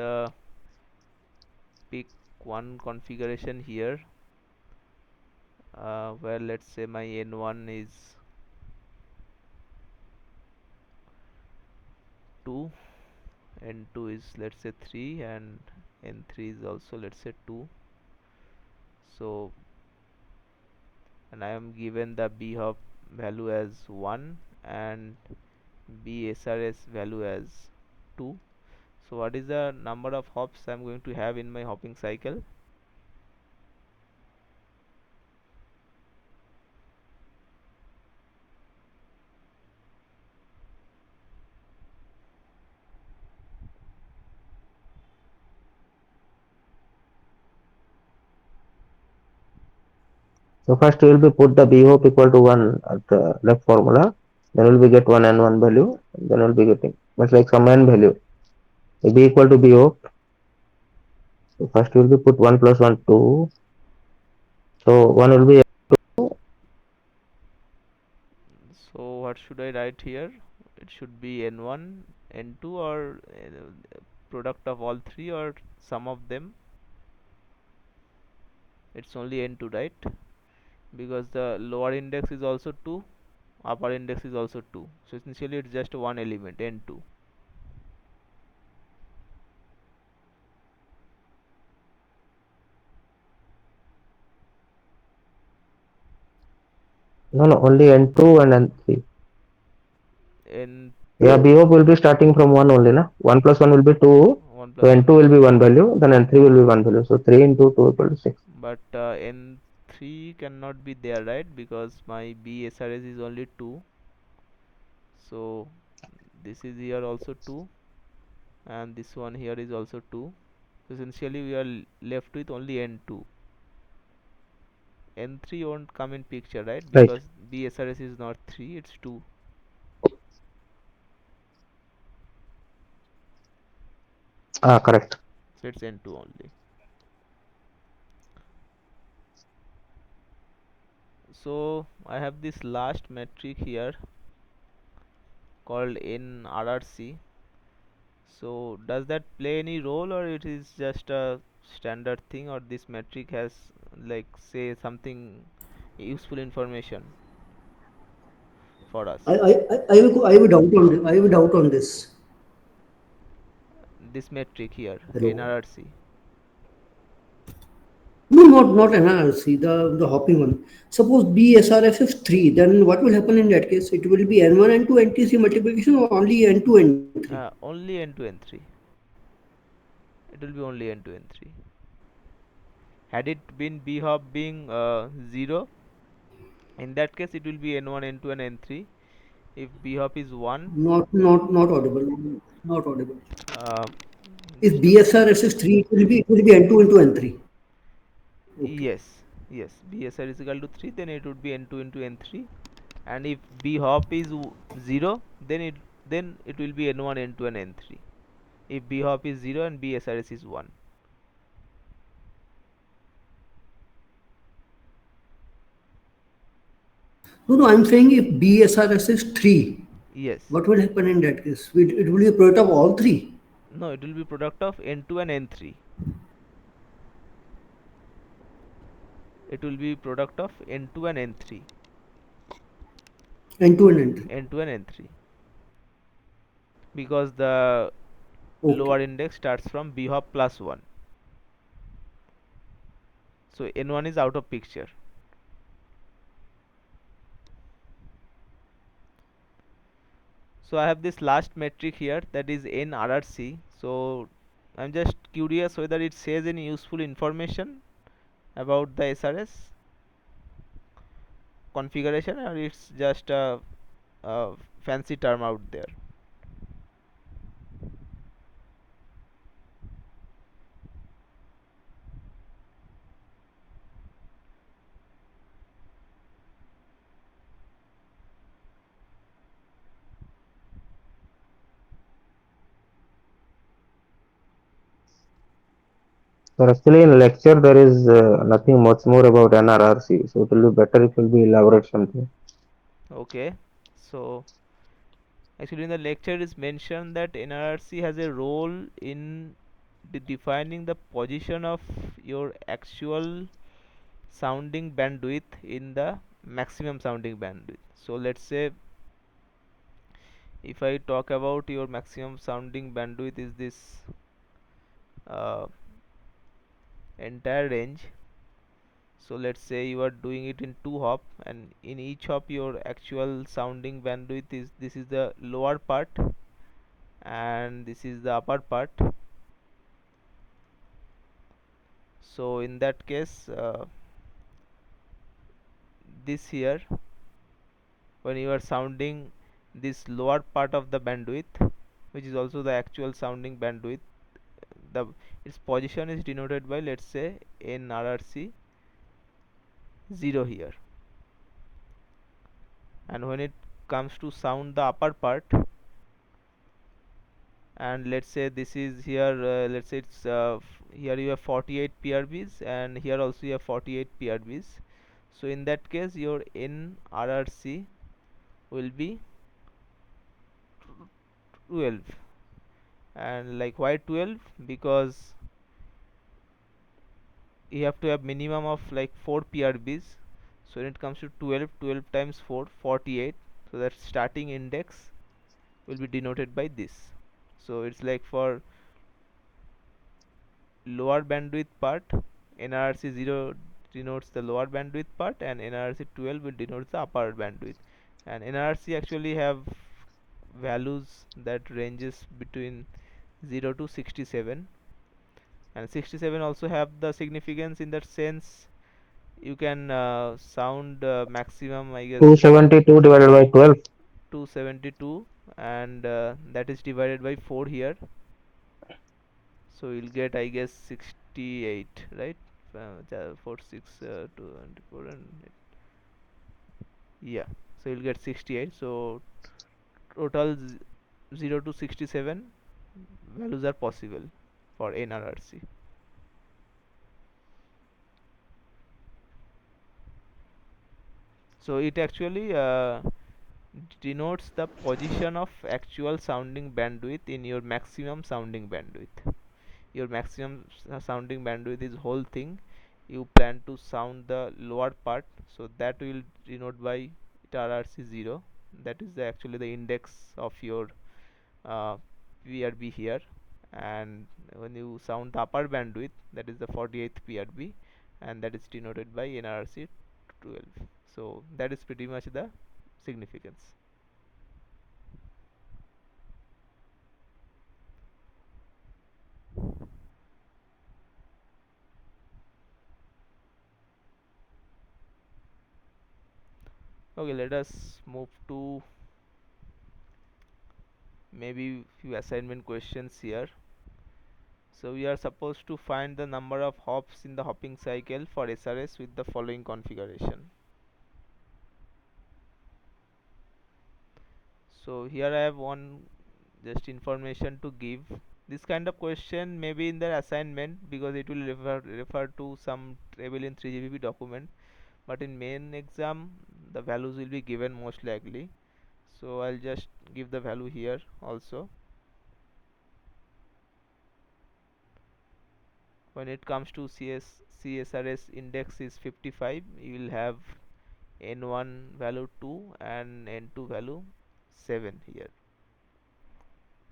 pick one configuration here, where let's say my N1 is 2 n2 is, let's say, 3, and n3 is also, let's say, 2. So, and I am given the b hop value as 1 and b SRS value as 2. So what is the number of hops I'm going to have in my hopping cycle? So first we will be put the b hope equal to 1 at the left formula, then we'll be get 1 and 1 value, and then we'll be getting, but like some n value. So b equal to b hope. So first we will be put 1 plus 1, 2. So 1 will be, So what should I write here? It should be n1, n2, or product of all three, or sum of them. It's only n2, right? Because the lower index is also 2, upper index is also 2. So essentially it's just one element, n2. no, only n2 and n3. n Yeah, b hope will be starting from 1 only, na? 1 plus 1 will be 2. 1 So plus 1 n2 is will be 2. 1 value, then n3 will be 1 value. So 3 into 2 equal to 6. But n3 cannot be there, right? Because my b SRS is only 2. So this is here also 2, and this one here is also 2. So essentially we are left with only n2. n3 won't come in picture, right? Right. Because b SRS is not 3, it's 2. Ah, correct. So it's n2 only. So I have this last metric here called NRRC. So does that play any role, or it is just a standard thing, or this metric has, like, say, something useful information for us? I have a doubt on this. I have a doubt on this. This metric here, Hello. NRRC. No, not NRC, the hopping one. Suppose BSRF is 3, then what will happen in that case? It will be N1 and 2 NTC multiplication or only N2 N3? Only n2 n3. It will be only n2 n3. Had it been b hop being 0, in that case it will be n1 n2 and n3. If b hop is 1, Not audible. Not audible. uh, If just a minute. BSRF is 3, it will be N2 into N3. Okay. Yes, yes. BSR is equal to 3, then it would be n2 into n3. And if b hop is 0, then it will be n1 n2 and n3. If b hop is 0 and BSRS is 1. No, I'm saying if BSRS is 3, Yes. what will happen in that case? It will be a product of all three. No, it will be product of n2 and n3. It will be product of n2 and n3. N2 and N3. n2 and n3. Because the lower Okay. index starts from b hop plus 1. So n1 is out of picture. So I have this last metric here, that is NRRC. So I'm just curious whether it says any useful information about the SRS configuration, or it's just a fancy term out there. So actually in lecture there is nothing much more about NRRC. So it will be better if it will be elaborate something. Okay, so actually in the lecture it is mentioned that NRRC has a role in defining the position of your actual sounding bandwidth in the maximum sounding bandwidth. So let's say if I talk about your maximum sounding bandwidth is this uh, entire range. So let's say you are doing it in 2 hop, and in each hop your actual sounding bandwidth is, this is the lower part and this is the upper part. So in that case, this here, when you are sounding this lower part of the bandwidth, which is also the actual sounding bandwidth, the its position is denoted by, let's say, nRRC 0 here. And when it comes to sound the upper part, and let's say this is here, let's say it's here you have 48 PRBs and here also you have 48 PRBs. So in that case your nRRC will be 12. And like, why 12? Because you have to have minimum of like 4 PRBs. So when it comes to 12, 12 times 4, 48. So that starting index will be denoted by this. So it's like for lower bandwidth part, nRRC 0 denotes the lower bandwidth part and nRRC 12 will denote the upper bandwidth. And nRRC actually have values that ranges between 0 to 67, and 67 also have the significance in that sense you can sound maximum, I guess, 272 divided by 12. 272, and that is divided by 4 here, so you'll get, I guess, 68, right? 4 6 24 and yeah, so you'll get 68. So total 0 to 67 values are possible for nRRC. So it actually denotes the position of actual sounding bandwidth in your maximum sounding bandwidth. Your maximum sounding bandwidth is whole thing. You plan to sound the lower part, so that will denote by RRC 0. That is actually the index of your uh, PRB here. And when you sound the upper bandwidth, that is the 48th PRB, and that is denoted by nRRC 12. So that is pretty much the significance. Okay, let us move to maybe few assignment questions here. So we are supposed to find the number of hops in the hopping cycle for SRS with the following configuration. So here I have one just information to give. This kind of question may be in their assignment because it will refer to some table in 3GPP document, but in main exam the values will be given most likely. So I'll just give the value here also. When it comes to CSRS index is 55, you will have N1 value 2 and N2 value 7 here.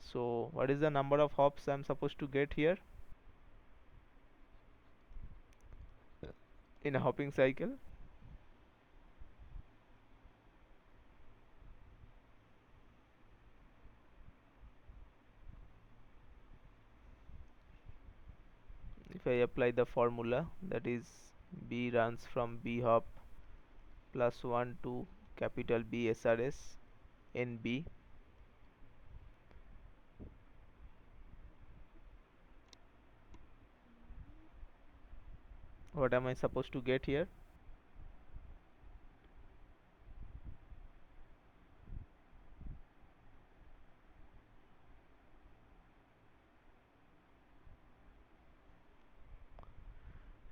So what is the number of hops I'm supposed to get here in a hopping cycle? If I apply the formula, that is B runs from B hop plus 1 to capital B SRS NB, what am I supposed to get here?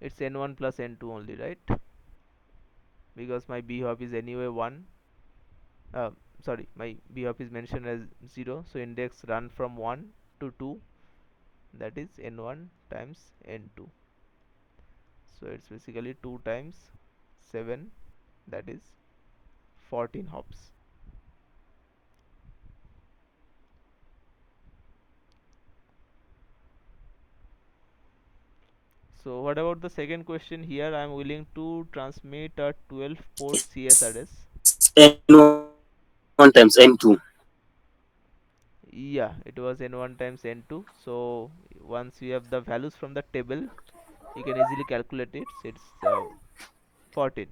It's N1 plus N2 only, right? Because my B hop is anyway 1. Sorry, my B hop is mentioned as 0, so index run from 1 to 2, that is N1 times N2. So it's basically 2 times 7, that is 14 hops. So what about the second question here? I'm willing to transmit a 12 port CSRS. N1 times N2. Yeah, it was N1 times N2. So once you have the values from the table, you can easily calculate it. It's 14.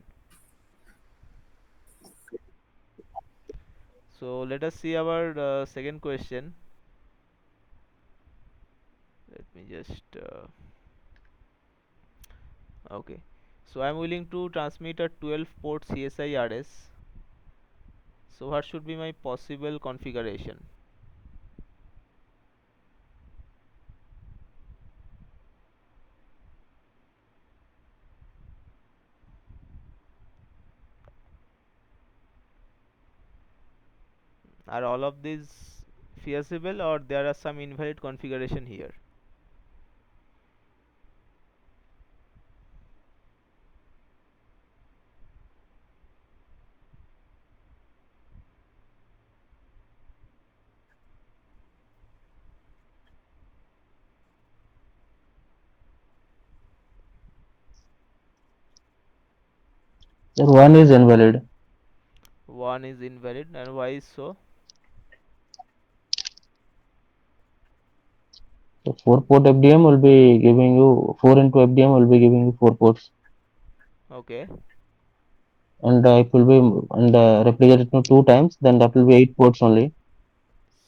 So let us see our second question. Let me just okay. So I'm willing to transmit a 12 port CSI RS. So what should be my possible configuration? Are all of these feasible, or there are some invalid configuration here? Sir, one is invalid. One is invalid, and why is so? So 4-port FDM will be giving you 4 into FDM will be giving you 4 ports, Okay, and it will be and replicated to 2 times, then that will be 8 ports only.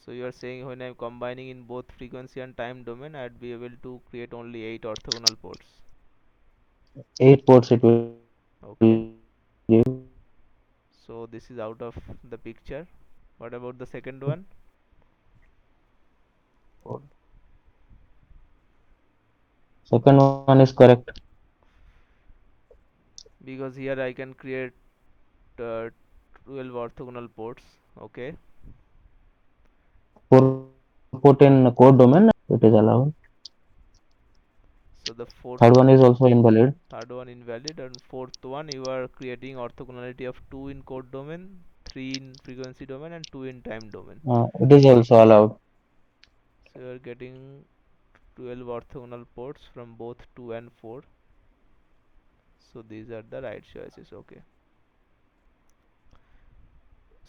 so you are saying when I'm combining in both frequency and time domain, I'd be able to create only 8 orthogonal ports. 8 ports it will Okay, give. so this is out of the picture. What about the second one? Second one is correct. Because here I can create uh, 12 orthogonal ports. Okay, 4-port in code domain it is allowed. so the fourth Third one is also invalid. third one invalid, and fourth one you are creating orthogonality of 2 in code domain, 3 in frequency domain, and 2 in time domain. It is also allowed. So you are getting 12 orthogonal ports from both 2 and 4. So these are the right choices. Okay,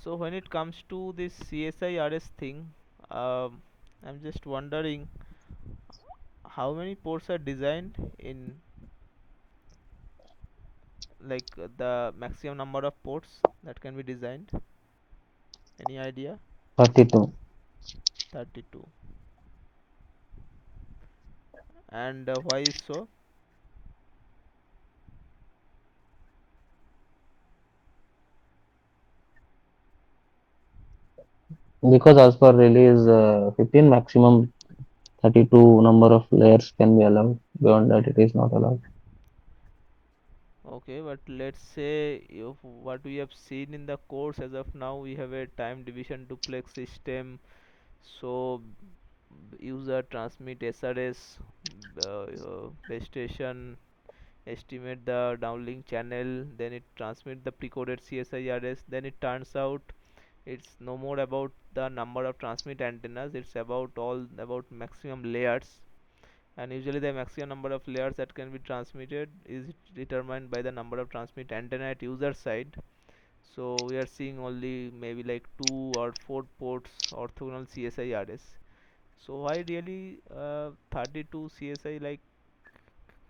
so when it comes to this CSI RS thing, I'm just wondering how many ports are designed in, like the maximum number of ports that can be designed. Any idea? 32. 32. And why is so? Because as per release 15, maximum 32 number of layers can be allowed. Beyond that, it is not allowed. Okay, but let's say if what we have seen in the course as of now, we have a time division duplex system. So user transmit SRS, base station estimate the downlink channel, then it transmit the precoded CSIRS. Then it turns out it's no more about the number of transmit antennas, it's about all about maximum layers. And usually the maximum number of layers that can be transmitted is determined by the number of transmit antenna at user side. So we are seeing only maybe like 2 or 4 ports orthogonal CSIRS. So why really 32 CSI? Like,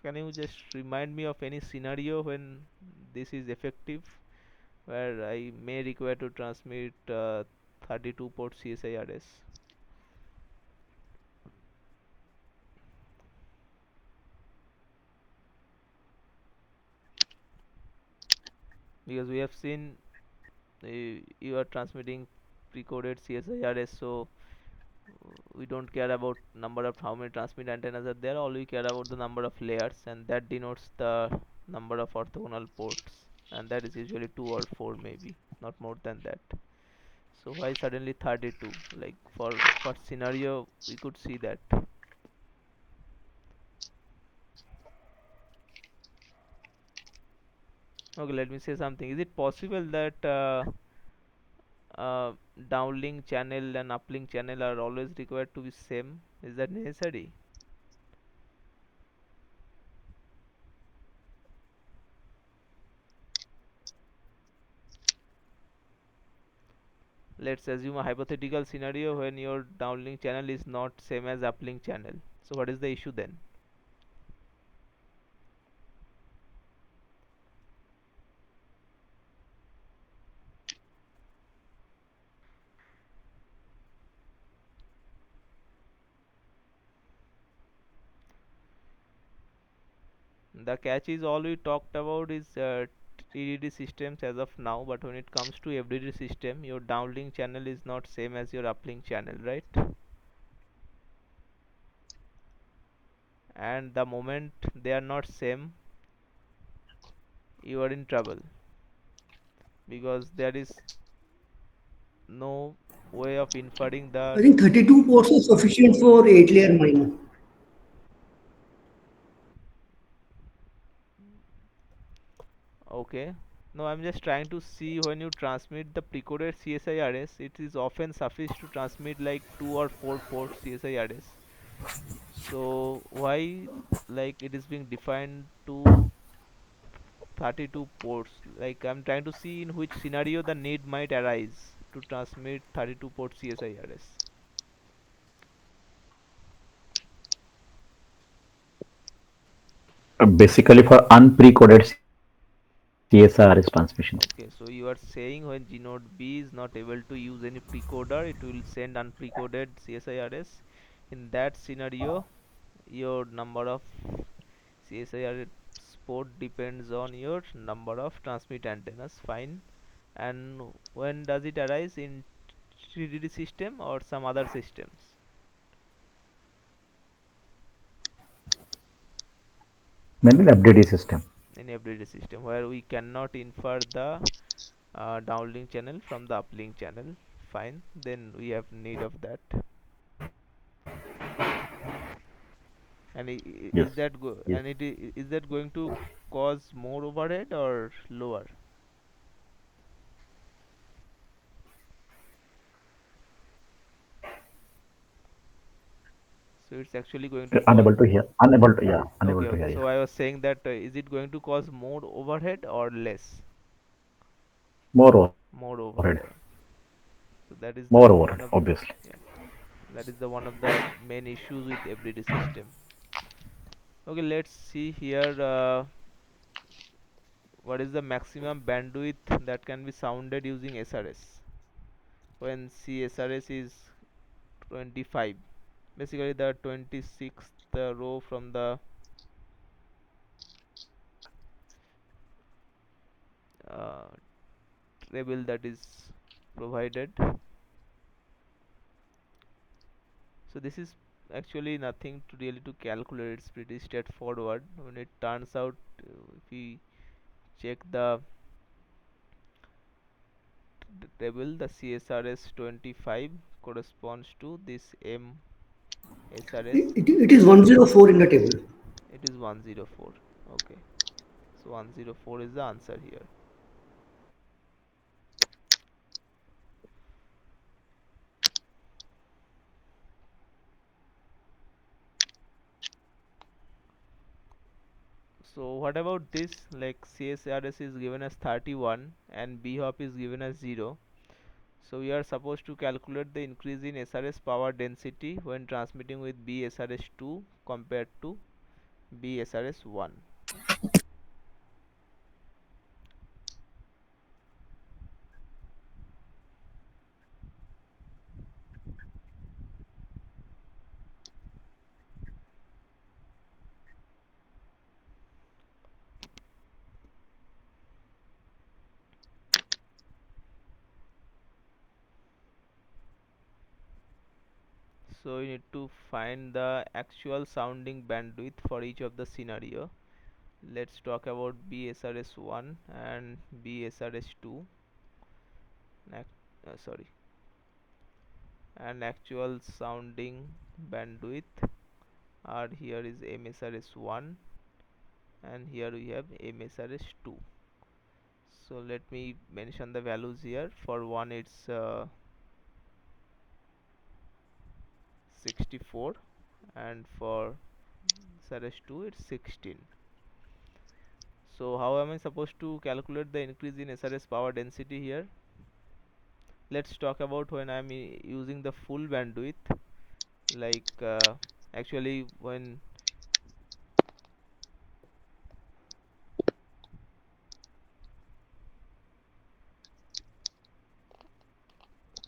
can you just remind me of any scenario when this is effective, where I may require to transmit 32 port CSIRS? Because we have seen you are transmitting pre-coded CSIRS, so we don't care about number of how many transmit antennas are there. All we care about the number of layers, and that denotes the number of orthogonal ports, and that is usually 2 or 4, maybe not more than that. So why suddenly 32? Like, for what scenario we could see that? Okay, let me say something. Is it possible that uh, downlink channel and uplink channel are always required to be same? Is that necessary? let's assume a hypothetical scenario when your downlink channel is not same as uplink channel. So what is the issue then? The catch is all we talked about is TDD systems as of now, but when it comes to FDD system, your downlink channel is not same as your uplink channel, right? And the moment they are not same, you are in trouble, because there is no way of inferring I the. think 32 ports is sufficient for 8-layer mine. Okay. No, I'm just trying to see when you transmit the precoded CSIRS, it is often sufficient to transmit like 2 or 4 port CSIRS. So why like it is being defined to 32 ports? Like I'm trying to see in which scenario the need might arise to transmit 32 port CSIRS. Basically for unprecoded CSRS transmissions. Okay, so you are saying when Gnode B is not able to use any precoder, it will send unprecoded CSIRS. In that scenario, your number of CSIR port depends on your number of transmit antennas. Fine. And when does it arise, in TDD system or some other systems? Mainly the FDD system. In FDD system, where we cannot infer the downlink channel from the uplink channel. Fine, then we have need of that. And Yes. is that Yes. and is that going to cause more overhead or lower? So it's actually going to cause. Unable to hear. Unable to, yeah. Unable Okay, to okay. hear. So Yeah. I was saying that is it going to cause more overhead or less? More overhead. More overhead. So that is More the overhead, one of the, obviously. yeah, that is the one of the main issues with FDD system. Okay, let's see here. What is the maximum bandwidth that can be sounded using SRS when CSRS is 25? Basically, the 26th row from the uh, table that is provided. So this is actually nothing to really to calculate. It's pretty straightforward. When it turns out, if we check the table, the CSRS 25 corresponds to this MSRS. It is 104 in the table. It is 104. Okay, so 104 is the answer here. So what about this? Like CSRS is given as 31 and bhop is given as 0. So we are supposed to calculate the increase in SRS power density when transmitting with BSRS2 compared to BSRS1. So you need to find the actual sounding bandwidth for each of the scenario. Let's talk about BSRS1 and BSRS2. Sorry, and actual sounding bandwidth are here is MSRS1 and here we have MSRS2. So let me mention the values here. For one it's 64 and for SRS2 it's 16. So how am I supposed to calculate the increase in SRS power density here? let's talk about when I'm using the full bandwidth, like actually when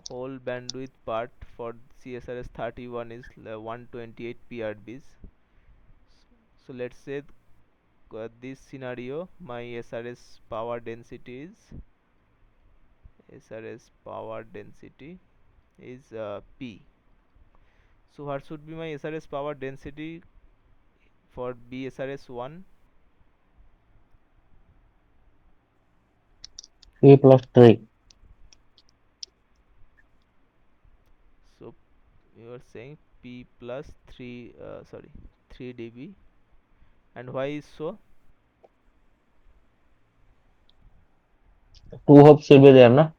whole bandwidth part for CSRS 31 is 128 PRBs. So let's say this scenario, my SRS power density is P. So what should be my SRS power density for BSRS 1? P plus 3. So you are saying P plus 3, 3 dB. And why is so? 2 hopes will be there, na?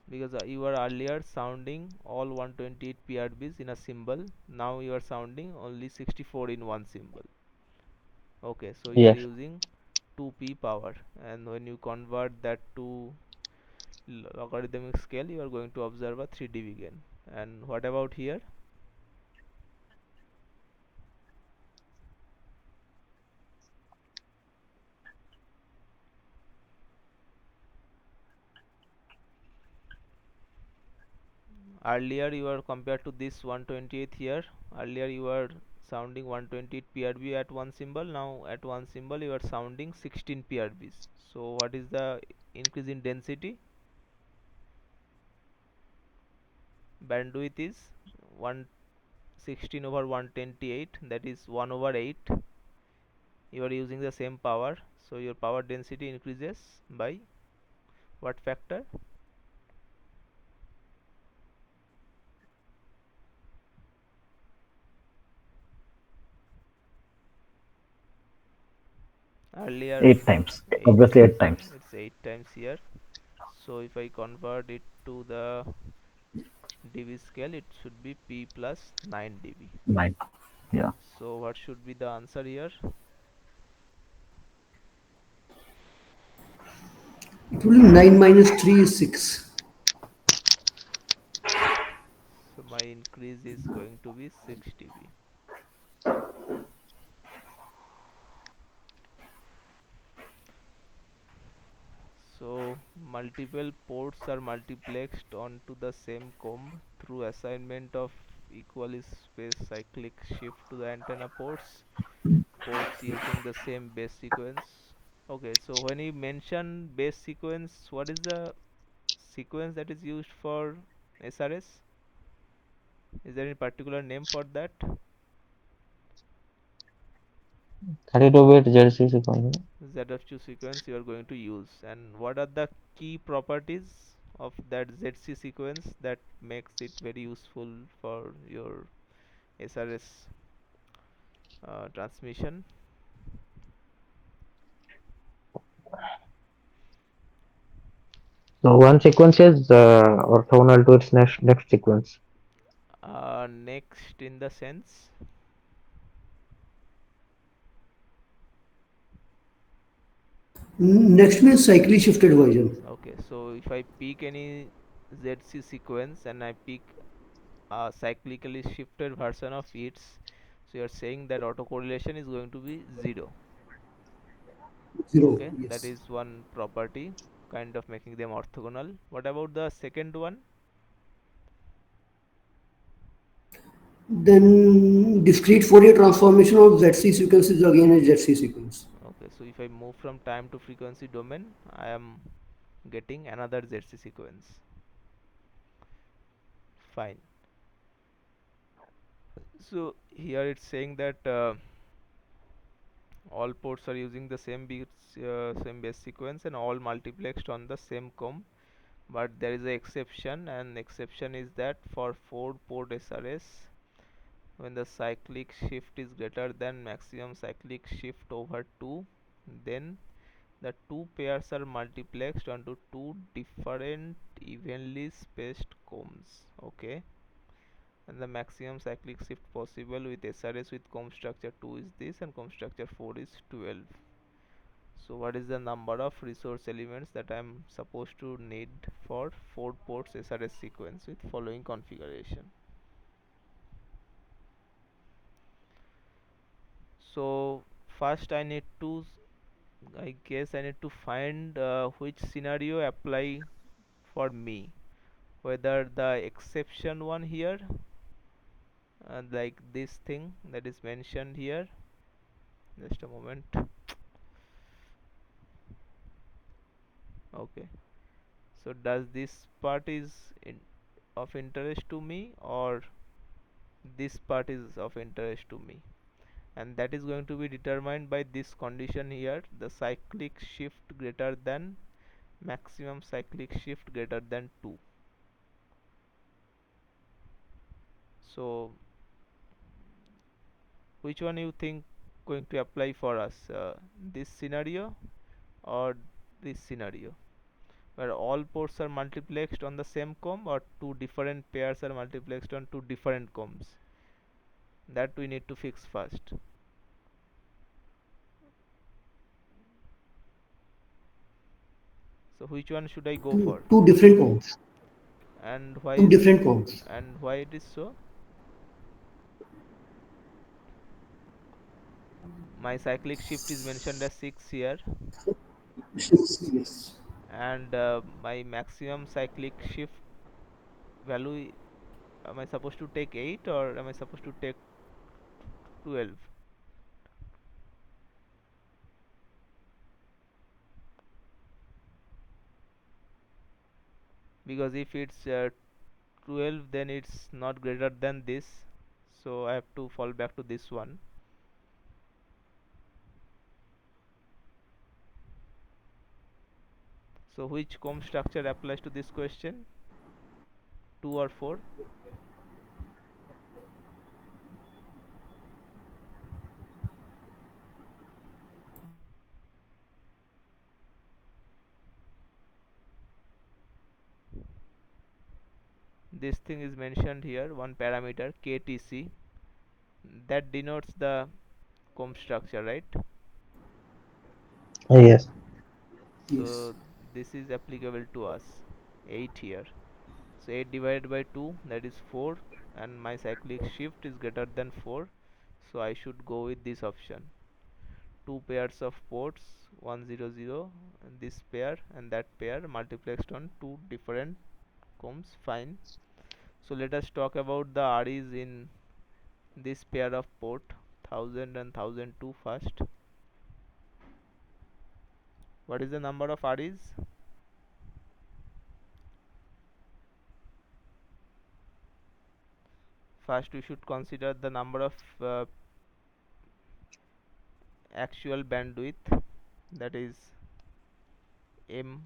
Because you were earlier sounding all 128 PRBs in a symbol. Now you are sounding only 64 in one symbol. Okay, so you are Yes. using 2p power, and when you convert that to logarithmic scale, you are going to observe a 3 dB gain. And what about here? Earlier you are compared to this 128 here. Earlier you were sounding 128 PRB at one symbol. Now at one symbol you are sounding 16 PRBs. So what is the increase in density? Bandwidth is 116 over 128, that is 1 over 8. You are using the same power, so your power density increases by what factor? Earlier 8 times. 8, Obviously 8 times. it's 8 times here. So if I convert it to the dB scale, it should be P plus 9 dB. 9. Yeah. So what should be the answer here? It will be 9 minus 3 is 6. So my increase is going to be 6 dB. So multiple ports are multiplexed onto the same comb through assignment of equally spaced cyclic shift to the antenna ports using the same base sequence. Okay, so when you mention base sequence, what is the sequence that is used for SRS? Is there any particular name for that? 32-bit ZC sequence. ZF2 sequence you are going to use, and what are the key properties of that ZC sequence that makes it very useful for your SRS transmission? So one sequence is orthogonal to its next sequence. Next in the sense, Next means cyclically shifted version. okay, so if I pick any ZC sequence and I pick a cyclically shifted version of its, so you are saying that autocorrelation is going to be 0. 0. Okay, that Yes. is one property, kind of making them orthogonal. What about the second one? Then discrete Fourier transformation of ZC sequence is again a ZC sequence. Okay, so if I move from time to frequency domain, I am getting another ZC sequence. Fine. So here it's saying that all ports are using the same base sequence and all multiplexed on the same comb, but there is an exception, and exception is that for 4 port SRS, when the cyclic shift is greater than maximum cyclic shift over 2, then the two pairs are multiplexed onto two different evenly spaced combs. Okay, and the maximum cyclic shift possible with SRS with comb structure 2 is this, and comb structure 4 is 12. So what is the number of resource elements that I am supposed to need for 4 ports SRS sequence with following configuration? So first I need to, I guess I need to find which scenario apply for me, whether the exception one here, like this thing that is mentioned here. Just a moment. Okay, so does this part is of interest to me, or this part is of interest to me? And that is going to be determined by this condition here, the cyclic shift greater than maximum cyclic shift greater than 2. So which one you think going to apply for us, this scenario or this scenario, where all ports are multiplexed on the same comb, or two different pairs are multiplexed on two different combs? That we need to fix first. So which one should I go for, Two different combs. and why Two is, different combs. and why it is so? My cyclic shift is mentioned as 6 here, Yes. and my maximum cyclic shift value, am I supposed to take 8 or am I supposed to take 12? Because if it's 12, then it's not greater than this, so I have to fall back to this one. So which comb structure applies to this question, 2 or 4? This thing is mentioned here, one parameter KTC, that denotes the comb structure, right? Yes. Yes. So this is applicable to us, 8 here. So 8 divided by 2, that is 4, and my cyclic shift is greater than 4, so I should go with this option. Two pairs of ports, 1 0 0, and this pair and that pair multiplexed on two different combs. Fine. So let us talk about the REs in this pair of port 1000 and 1002 first. What is the number of REs? First we should consider the number of actual bandwidth, that is M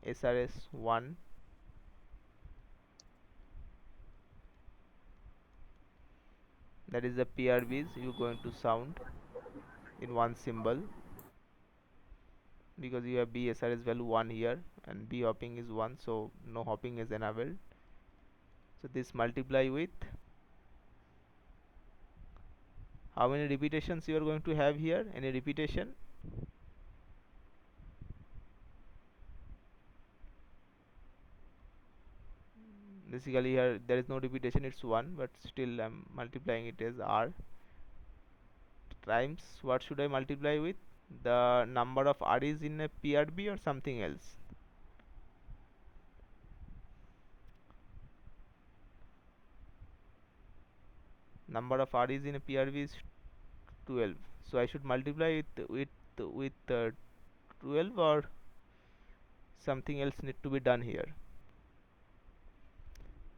SRS1, that is the PRBs you're going to sound in one symbol, because you have B SRS value 1 here and B hopping is 1, so no hopping is enabled. So this multiply with how many repetitions you are going to have here? Any repetition? Basically here there is no repetition, it's 1, but still I'm multiplying it as R times, what should I multiply with? The number of REs in a PRB or something else? Number of REs in a PRB is 12, so I should multiply it with 12, or something else need to be done here?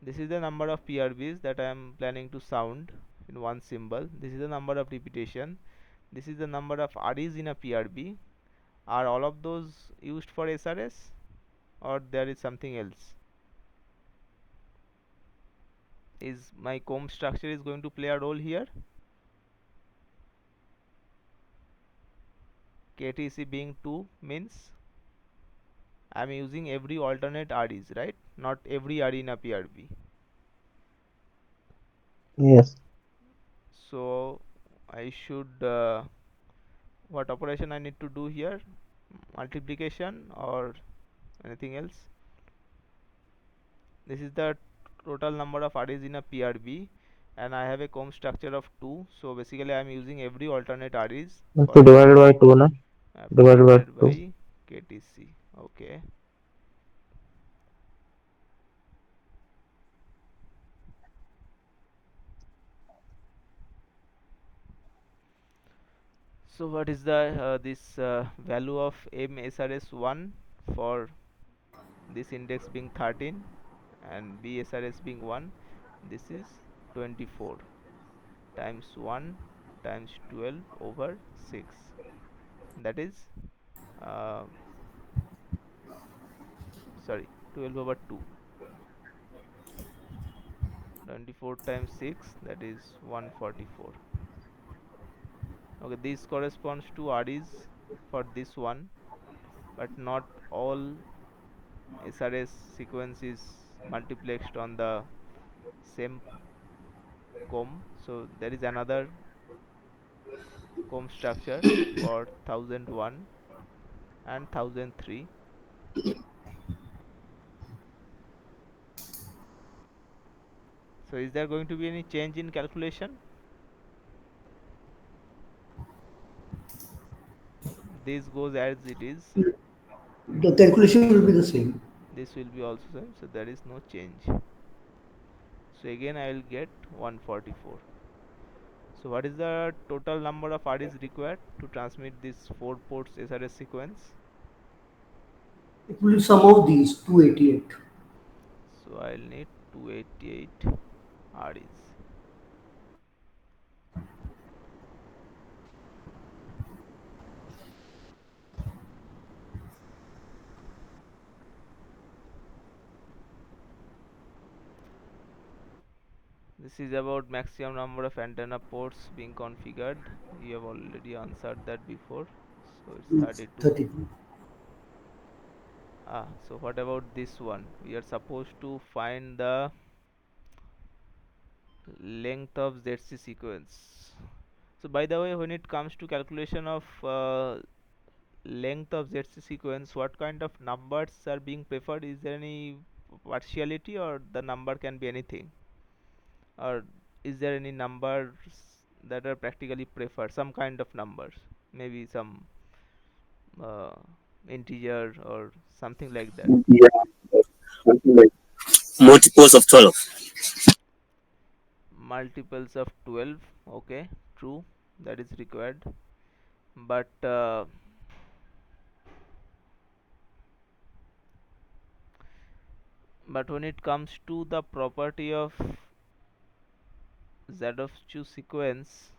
This is the number of PRBs that I am planning to sound in one symbol. This is the number of repetition. This is the number of REs in a PRB. Are all of those used for SRS, or there is something else? Is my comb structure is going to play a role here? KTC being 2 means I am using every alternate REs, right? Not every RE in a PRB. Yes. So I should what operation I need to do here? multiplication or anything else. This is the total number of arrays in a PRB, and I have a comb structure of 2, so basically I am using every alternate arrays for So divided by 2, na? Divided by divided 2. by KTC. Okay. So what is the this value of MSRS1 for this index being 13 and BSRS being 1? This is 24 times 1 times 12 over 6. That is uh, sorry, 12 over 2. 24 times 6, that is 144. Okay, this corresponds to REs for this one, but not all SRS sequence is multiplexed on the same comb. So there is another comb structure for 1001 and 1003. So is there going to be any change in calculation? This goes as it is. The calculation will be the same. This will be also same. So there is no change. So again I will get 144. So what is the total number of REs required to transmit this 4 ports SRS sequence? It will be sum of these 288. So I'll need 288 REs. This is about maximum number of antenna ports being configured. You have already answered that before. So it's It's 32. 32. So what about this one? We are supposed to find the length of ZC sequence. So by the way, when it comes to calculation of length of ZC sequence, what kind of numbers are being preferred? Is there any partiality, or the number can be anything? Or is there any numbers that are practically preferred? Some kind of numbers, maybe some uh, integer or something like that. Yeah, something like multiples of 12. Multiples of 12. Okay, true, that is required. But when it comes to the property of Z sequence,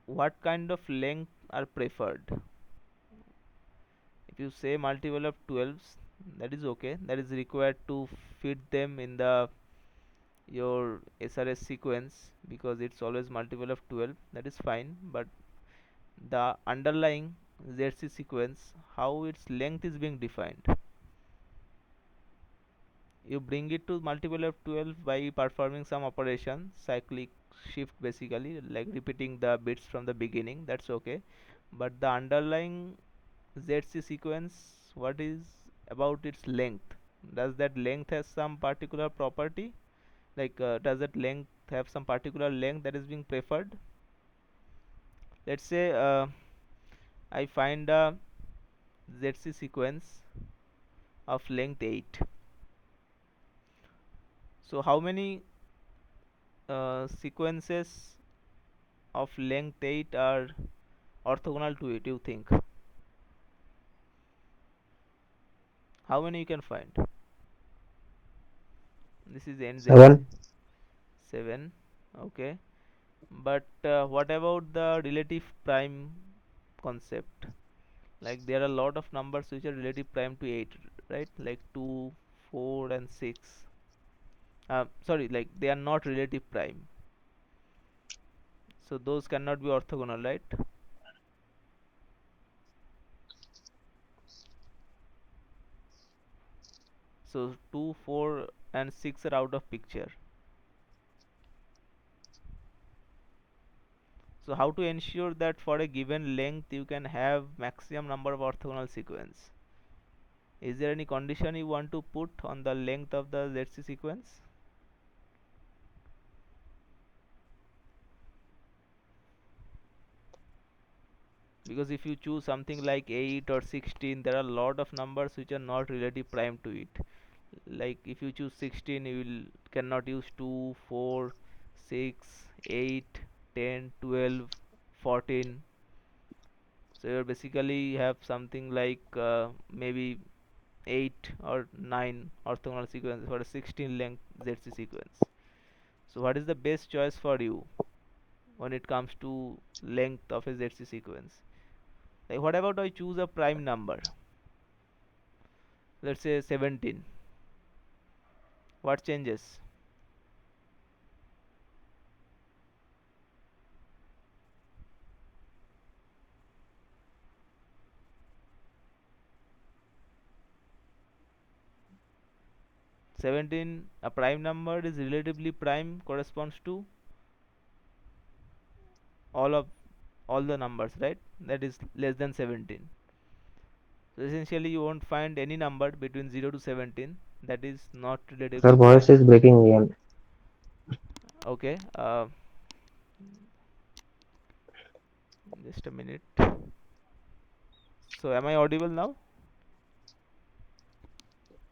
what kind of length are preferred? If you say multiple of 12s, that is okay, that is required to fit them in the your SRS sequence, because it's always multiple of 12, that is fine. But the underlying ZC sequence, how its length is being defined, you bring it to multiple of 12 by performing some operation, cyclic shift basically, like repeating the bits from the beginning, that's okay. But the underlying ZC sequence, what is about its length? Does that length has some particular property? Like does that length have some particular length that is being preferred? Let's say I find a ZC sequence of length 8. So how many sequences of length 8 are orthogonal to it, you think? How many you can find? This is NZC. 7. 7. Okay. But what about the relative prime concept? Like there are a lot of numbers which are relative prime to 8, right? Like 2, 4 and 6. Sorry, like they are not relative prime. So those cannot be orthogonal, right? So 2, 4 and 6 are out of picture. So how to ensure that for a given length you can have maximum number of orthogonal sequence? Is there any condition you want to put on the length of the ZC sequence? Because if you choose something like 8 or 16, there are a lot of numbers which are not relative prime to it. Like if you choose 16, you cannot use 2, 4, 6, 8, 10, 12, 14. So you basically have something like maybe 8 or 9 orthogonal sequences for a 16 length ZC sequence. So what is the best choice for you when it comes to length of a ZC sequence? Like what about I choose a prime number? Let's say 17. What changes? A prime number is relatively prime, corresponds to all of all the numbers, right? That is less than 17. So essentially you won't find any number between 0 to 17 that is not Sir, relatively voice prime. is breaking again. Okay, just a minute. So am I audible now?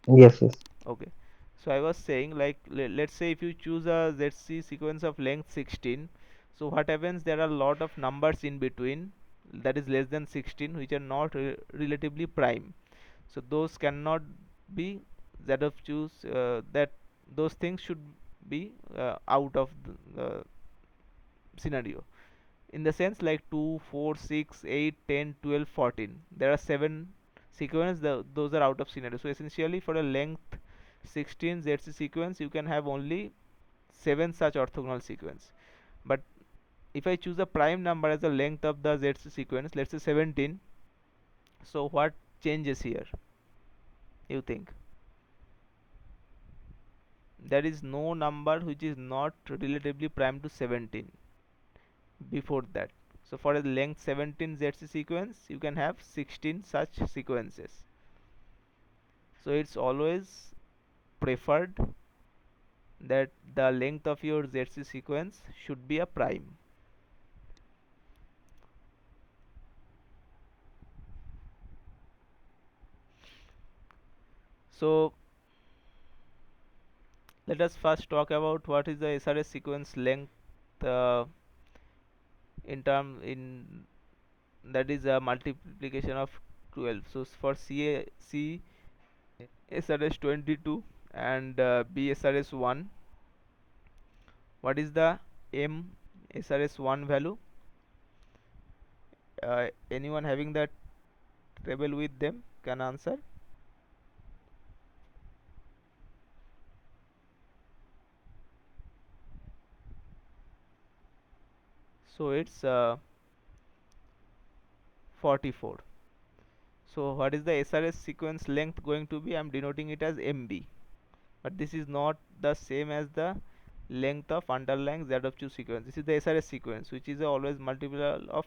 Yes, yes. Okay. So I was saying, like let's say if you choose a ZC sequence of length 16, so what happens, there are a lot of numbers in between that is less than 16 which are not relatively prime. So those cannot be that of choose that those things should be out of the scenario, in the sense like 2, 4, 6, 8, 10, 12, 14. There are 7 sequence, those are out of scenario. So essentially for a length 16 ZC sequence you can have only 7 such orthogonal sequence. But if I choose a prime number as the length of the ZC sequence, let's say 17, so what changes here, you think? There is no number which is not relatively prime to 17 before that. So for a length 17 ZC sequence you can have 16 such sequences. So it's always preferred that the length of your ZC sequence should be a prime. So let us first talk about what is the SRS sequence length uh, in that is a multiplication of 12. So for C SRS 22 and B SRS 1, what is the M SRS 1 value? Anyone having that table with them can answer. So it's 44. So what is the SRS sequence length going to be? I'm denoting it as MB, but this is not the same as the length of underlying Z of 2 sequence. This is the SRS sequence, which is always multiple of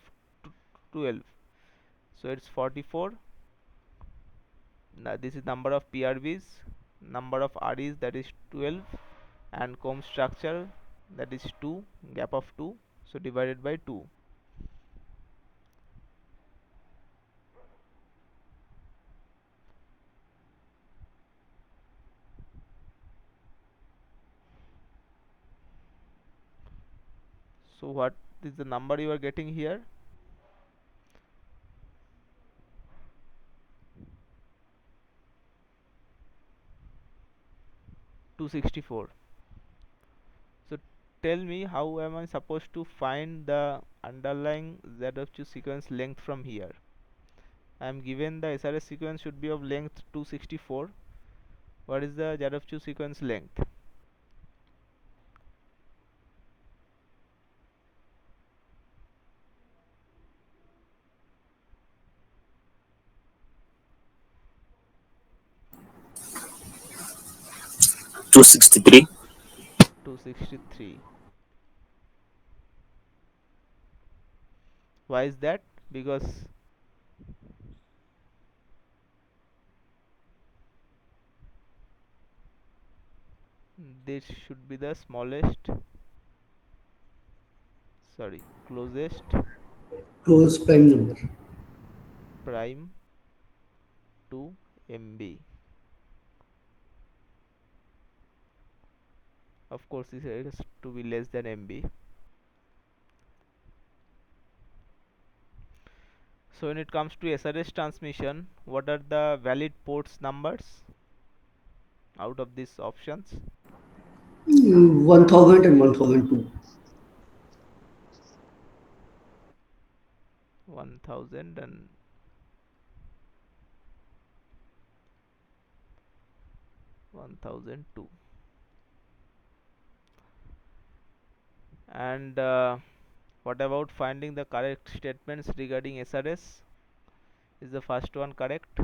12. So it's 44. Now this is number of PRBs, number of REs, that is 12, and comb structure, that is 2, gap of 2, so divided by 2. So what is the number you are getting here? 264. So tell me, how am I supposed to find the underlying Z of 2 sequence length from here? I am given the SRS sequence should be of length 264. What is the Z of 2 sequence length? Two 63. 263. Why is that? Because this should be the smallest, sorry, closest Close prime number. prime to MB. Of course, this has to be less than MB. So when it comes to SRS transmission, what are the valid ports numbers out of these options? 1000 and 1002. 1000 and 1002. And what about finding the correct statements regarding SRS? Is the first one correct?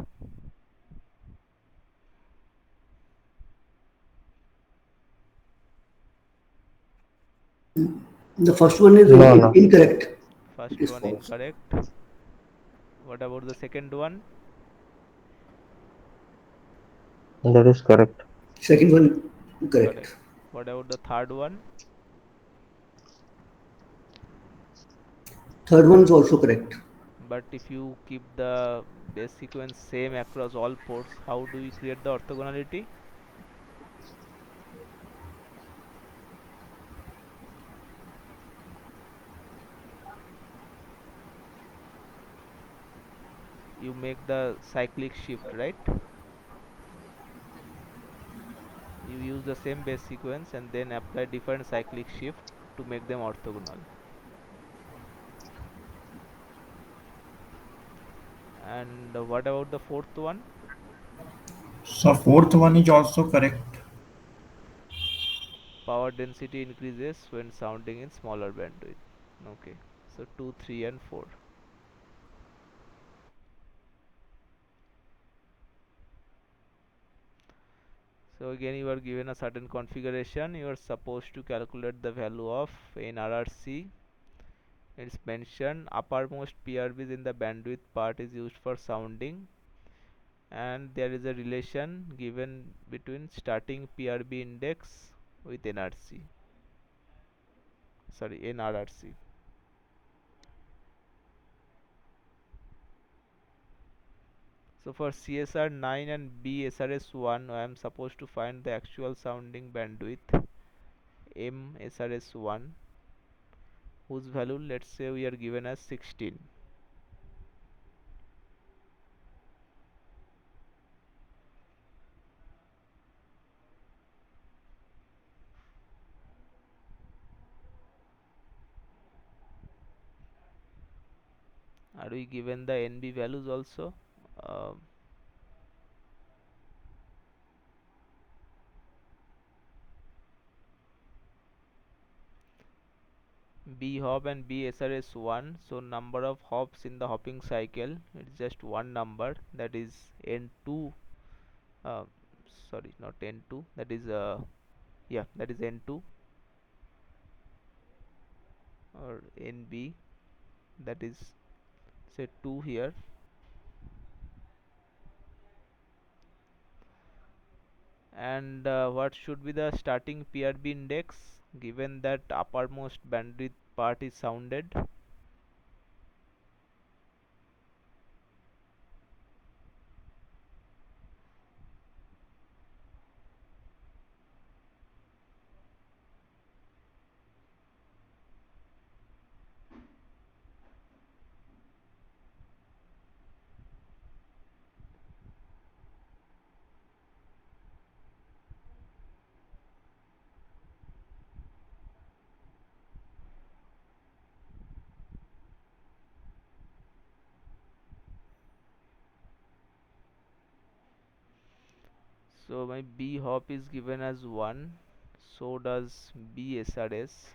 The first one is No, no. incorrect. It First is one false. incorrect. What about the second one? That is correct. Second one Correct. correct. What about the third one? Third one is also correct. But if you keep the base sequence same across all ports, how do you create the orthogonality? You make the cyclic shift, right? You use the same base sequence and then apply different cyclic shift to make them orthogonal. And what about the fourth one? So fourth one is also correct. Power density increases when sounding in smaller bandwidth. Okay, so 2, 3 and 4. So again, you are given a certain configuration. You are supposed to calculate the value of NRRC. It's mentioned uppermost PRBs in the bandwidth part is used for sounding, and there is a relation given between starting PRB index with NRC. Sorry, NRRC. So for CSR 9 and BSRS 1, I am supposed to find the actual sounding bandwidth MSRS 1, whose value, let's say, we are given as 16. Are we given the NB values also? Um B hop and B SRS 1, so number of hops in the hopping cycle, it's just one number, that is N2. uh, Sorry, not N2, that is yeah, that is N2, or NB, that is say 2 here. And what should be the starting PRB index given that uppermost bandwidth part is sounded? So my B hop is given as 1, so does B SRS.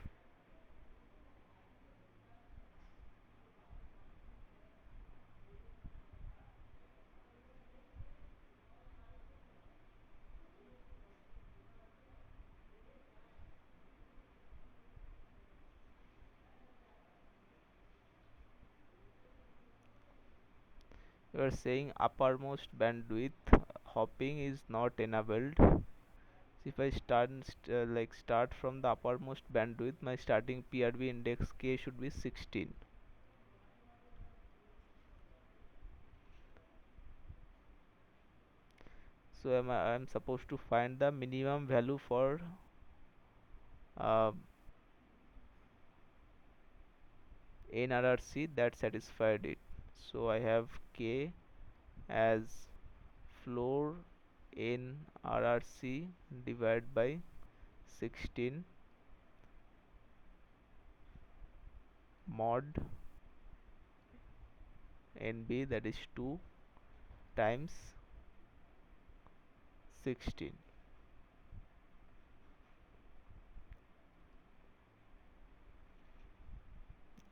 You are saying uppermost bandwidth hopping is not enabled. So if I start from the uppermost bandwidth, my starting PRB index k should be 16. So I'm supposed to find the minimum value for uh, NRRC that satisfied it. So I have k as floor NRRC divided by 16 mod NB, that is 2 times 16.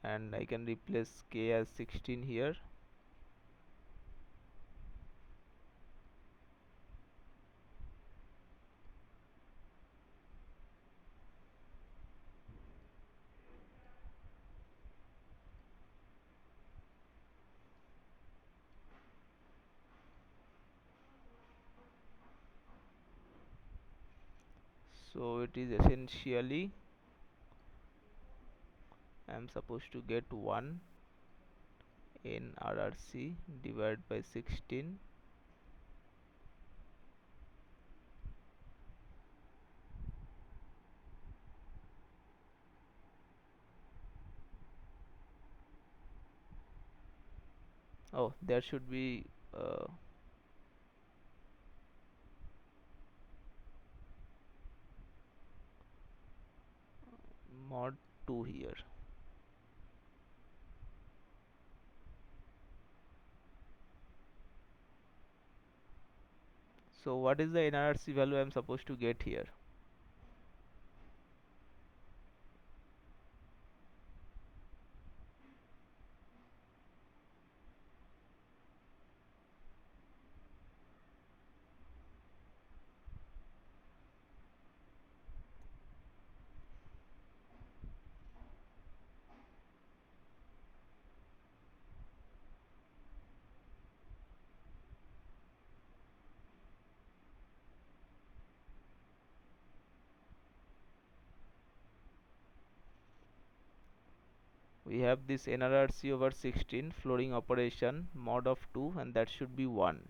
And I can replace k as 16 here. So it is essentially I'm supposed to get 1 in RRC divided by 16 . Oh, there should be mod 2 here. So what is the NRC value I'm supposed to get here? We have this NRRC over 16 flooring operation mod of 2, and that should be 1.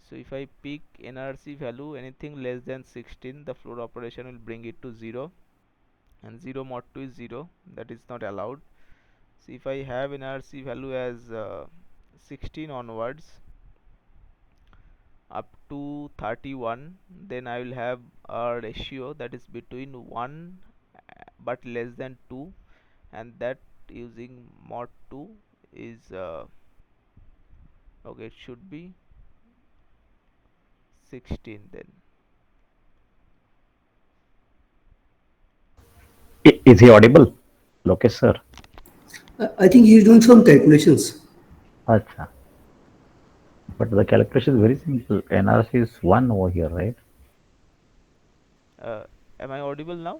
So if I pick NRC value anything less than 16, the floor operation will bring it to 0, and 0 mod 2 is 0, that is not allowed. So if I have NRC value as 16 onwards up to 31, then I will have a ratio that is between 1 but less than 2, and that using mod 2 is okay, it should be 16 then. Is he audible, Lokesh sir? I think he's doing some calculations. Acha. But the calculation is very simple. NRC is 1 over here, right? Am I audible now?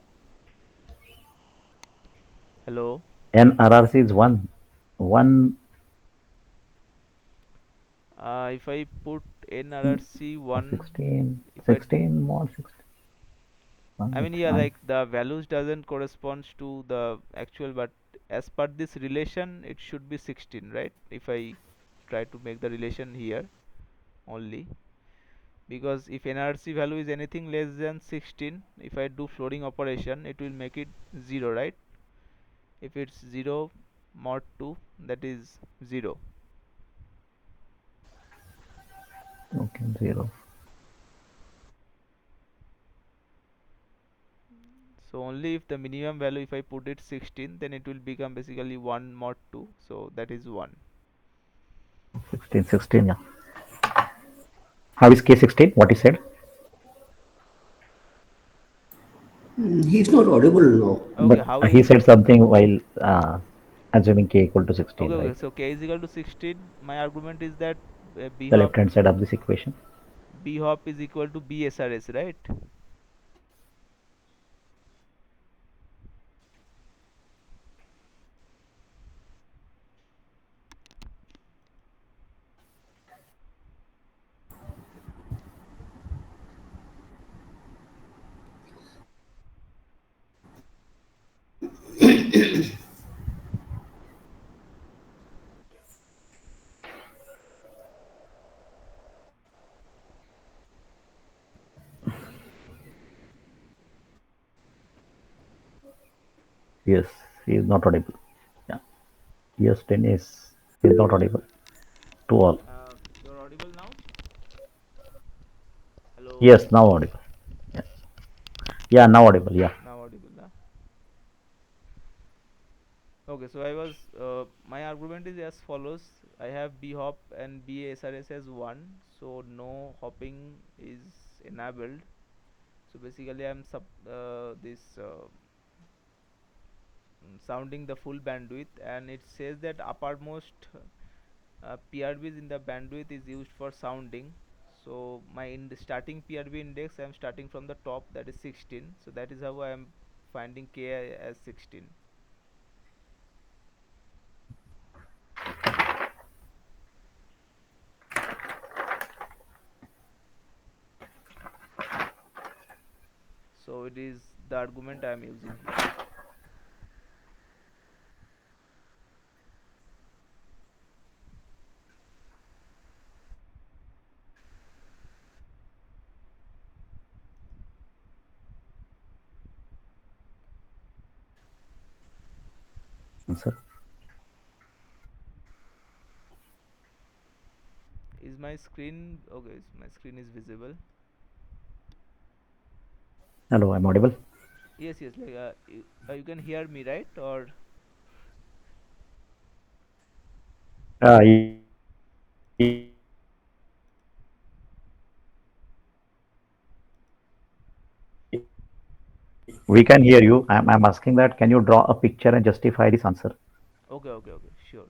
Hello? NRRC is 1. 1. If I put NRRC 1, 16. if 16 mod 16. I mean, yeah, like the values doesn't corresponds to the actual, but as per this relation it should be 16, right? If I try to make the relation here only, because if NRC value is anything less than 16, if I do flooring operation, it will make it 0, right? If it's 0 mod 2, that is 0. Okay, 0. So only if the minimum value, if I put it 16, then it will become basically 1 mod 2, so that is 1. 16, 16, yeah. How is K16? What he said? He's not audible now. Okay, But how he is said something while assuming K equal to 16, okay, right? so k is equal to 16. My argument is that b The hop left hand side of this equation. is equal to BSRS, right? Yes, he is not audible. Yeah. Yes, 10 is not audible to all. You're audible now? Hello? Yes, now audible. Yeah. Yeah, now audible. Yeah. Now audible, huh? Okay, so my argument is as follows. I have b hop and b SRS as 1, so no hopping is enabled. So basically I'm sounding the full bandwidth, and it says that uppermost PRBs in the bandwidth is used for sounding. So my in the starting PRB index, I am starting from the top, that is 16. So that is how I am finding Ki as 16. So it is the argument I am using here. Answer. Is my screen okay? My screen is visible. Hello, I'm audible. Yes, yes. Like you can hear me, right? Or Yes, we can hear you. I'm asking that can you draw a picture and justify this answer? okay, okay, okay. Sure.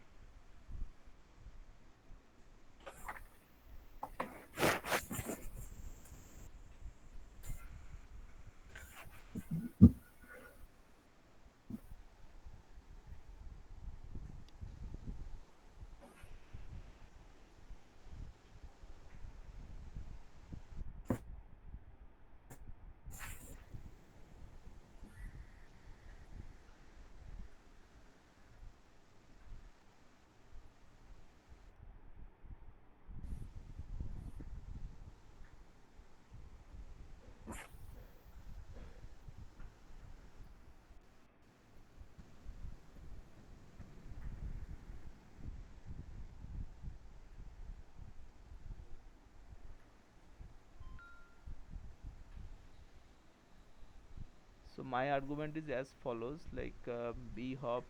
So my argument is as follows: like B hop,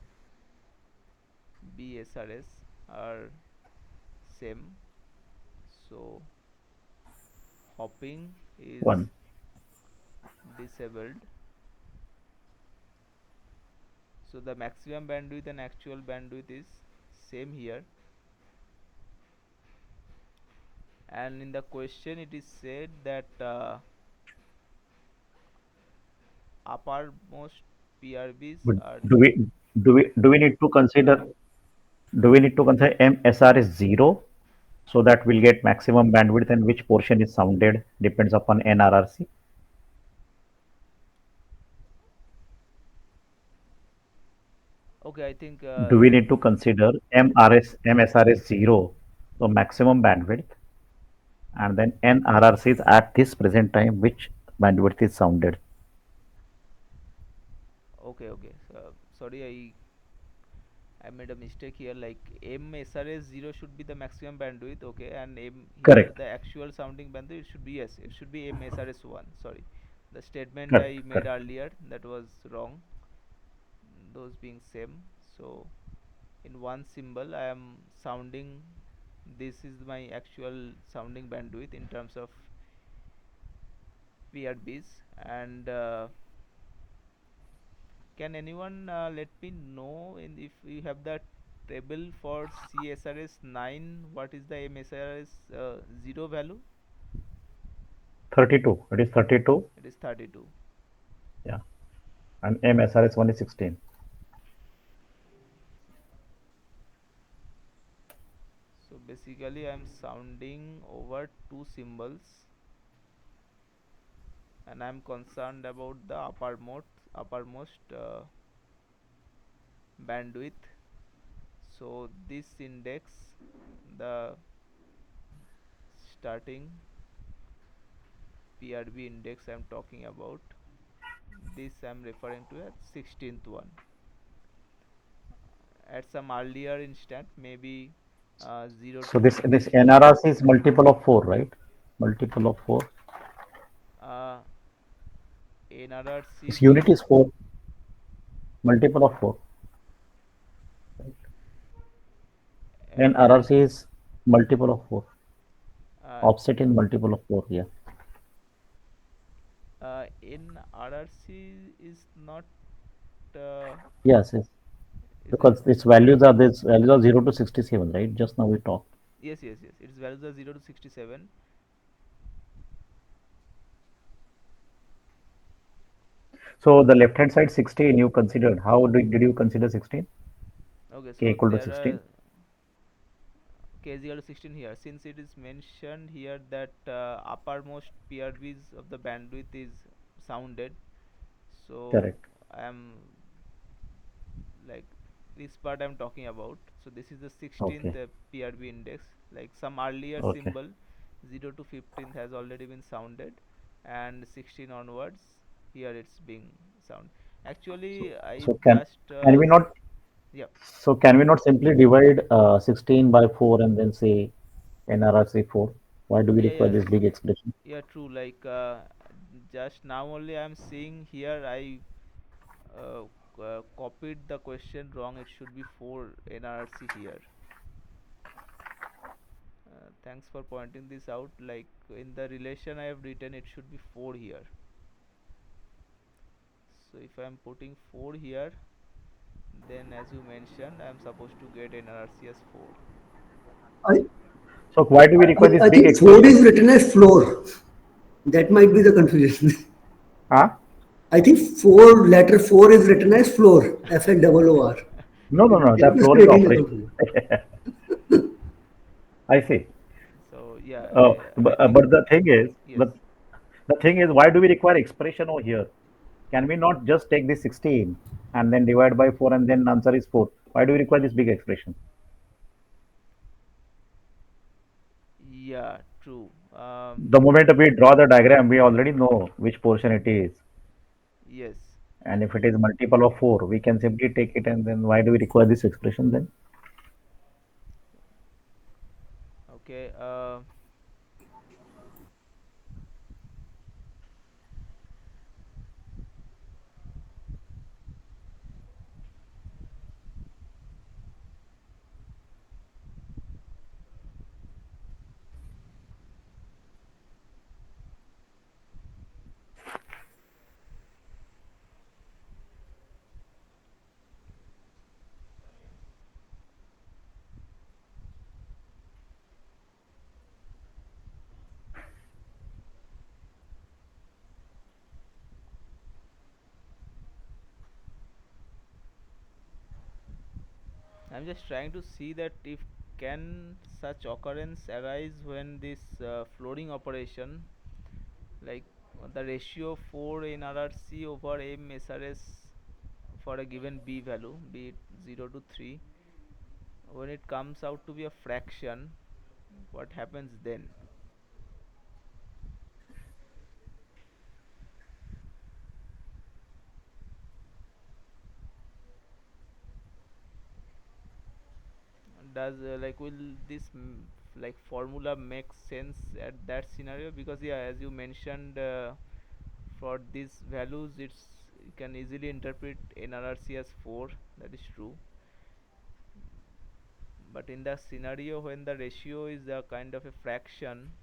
B SRS are same. So hopping is One. disabled. So the maximum bandwidth and actual bandwidth is same here. And in the question it is said that uppermost PRBs But are do we need to consider MSR is 0 so that we'll get maximum bandwidth and which portion is sounded depends upon NRRC. okay. I think Do we need to consider MSR is 0, so maximum bandwidth, and then NRRC is at this present time which bandwidth is sounded. okay, okay. So, sorry, I made a mistake here. Like M SRS 0 should be the maximum bandwidth, okay, and M here Correct. the actual sounding bandwidth it should be, yes, it should be M SRS 1. Sorry, the statement Correct. I made Correct. earlier, that was wrong. Those being same. So in one symbol I am sounding. This is my actual sounding bandwidth in terms of PRBs. And can anyone let me know if you have the table for CSRS 9, what is the MSRS 0 value? 32. It is 32. It is 32. Yeah. And MSRS 1 is 16. So basically I am sounding over two symbols, and I am concerned about the uppermost bandwidth. So this index, the starting PRB index I am talking about, this I am referring to as 16th one. at some earlier instant, maybe 0 So to this NRRC is multiple of 4, right? Multiple of 4. uh, NRRC This unit being is 4, multiple of 4. NRRC is multiple of 4. uh, Offset in multiple of 4 here. NRRC is not uh, Yes, yes. is it? Because these values are 0 to 67, right? Just now we talked. Yes, yes, yes. Its values are 0 to 67. So the left hand side 16 you considered. How did you consider 16? Okay, K so equal to there 16. are k is equal to 16 here. Since it is mentioned here that uppermost PRVs of the bandwidth is sounded, so Correct. I am like this part I'm talking about. So this is the 16th Okay. PRV index. Like some earlier Okay. symbol, 0 to 15th has already been sounded, and 16 onwards, here it's being sound. So, Actually, I so just can we not yeah. can we not simply divide 16 by 4 and then say NRRC 4? Why do we Yeah, require yeah, this big expression? yeah, true. Like just now only I'm seeing here I uh, copied the question wrong. It should be 4 NRC here. Thanks for pointing this out. Like in the relation I have written, it should be 4 here. So if I am putting 4 here, then as you mentioned, I am supposed to get NRC as 4. I, So why do we require this I big think 4 expression? is written as floor. That might be the confusion. Huh? I think four letter 4 is written as floor, FLOOR. No, no, no. That The is floor is creating the operation. confusion. I see. So yeah, I But, think but the thing is, yes. why do we require expression over here? Can we not just take this 16 and then divide by 4 and then answer is 4? Why do we require this big expression? Yeah, true. The moment we draw the diagram, we already know which portion it is. Yes. And if it is multiple of 4, we can simply take it and then why do we require this expression then? Okay. I'm just trying to see that if can such occurrence arise when this flooring operation, like the ratio 4 in RRC over M SRS for a given B value, be it 0 to 3, when it comes out to be a fraction, what happens then? Does like will this like formula make sense at that scenario? Because yeah, as you mentioned, for these values, you can easily interpret NRRC as 4. That is true. But in the scenario when the ratio is a kind of a fraction,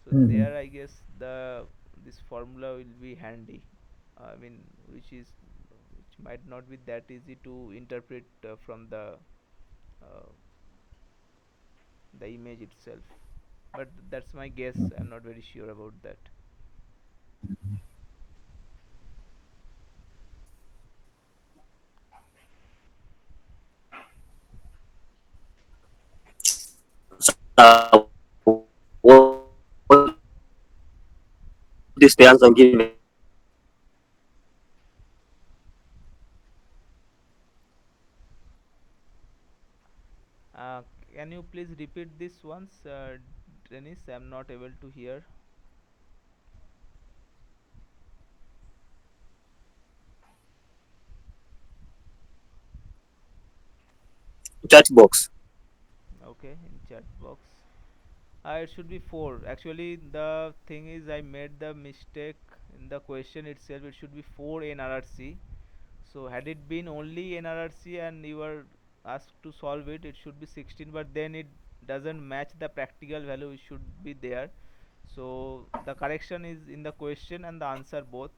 so Mhm. there I guess the this formula will be handy. I mean, which might not be that easy to interpret from uh, the image itself. But that's my guess. I'm not very sure about that. Uh, what is the answer given? Uh, can you please repeat this once, Dennis? I'm not able to hear. chat box. Okay, in chat box. It should be 4. Actually, the thing is, I made the mistake in the question itself. It should be 4 NRRC. So, had it been only NRRC and you were asked to solve it, it should be 16. But then it doesn't match the practical value. It should be there. So, the correction is in the question and the answer both.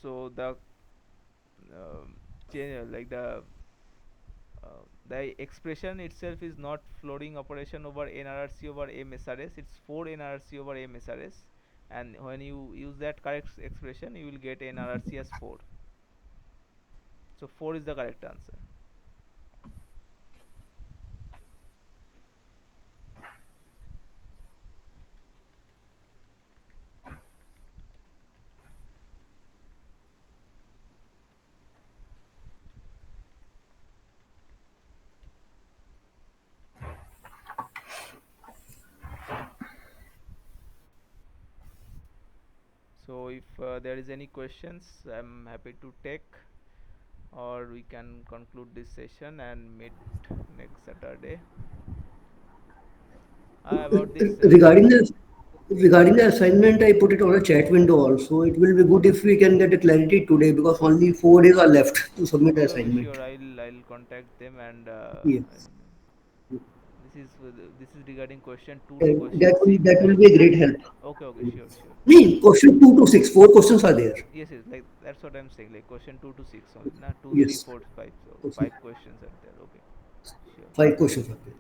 So, the change like the expression itself is not floating operation over NRRC over MSRS. It's 4 NRRC over MSRS, and when you use that correct expression you will get NRRC as 4. So 4 is the correct answer. So if there is any questions, I'm happy to take, or we can conclude this session and meet next Saturday. About this Regarding the assignment, I put it on a chat window also. It will be good if we can get a clarity today because only 4 days are left to submit the okay, assignment. sure. I'll contact them and Yes. this is regarding question 2 to question That will 6, that will right? be a great help. Okay, sure, sure. Me, question 2 to 6, 4 questions are there. Yes, like that's what I'm saying. Like question 2 to 6 only, not 2, 3, Yes. 4, 5. So Questions. 5 questions are there. Okay, sure. 5 questions are there.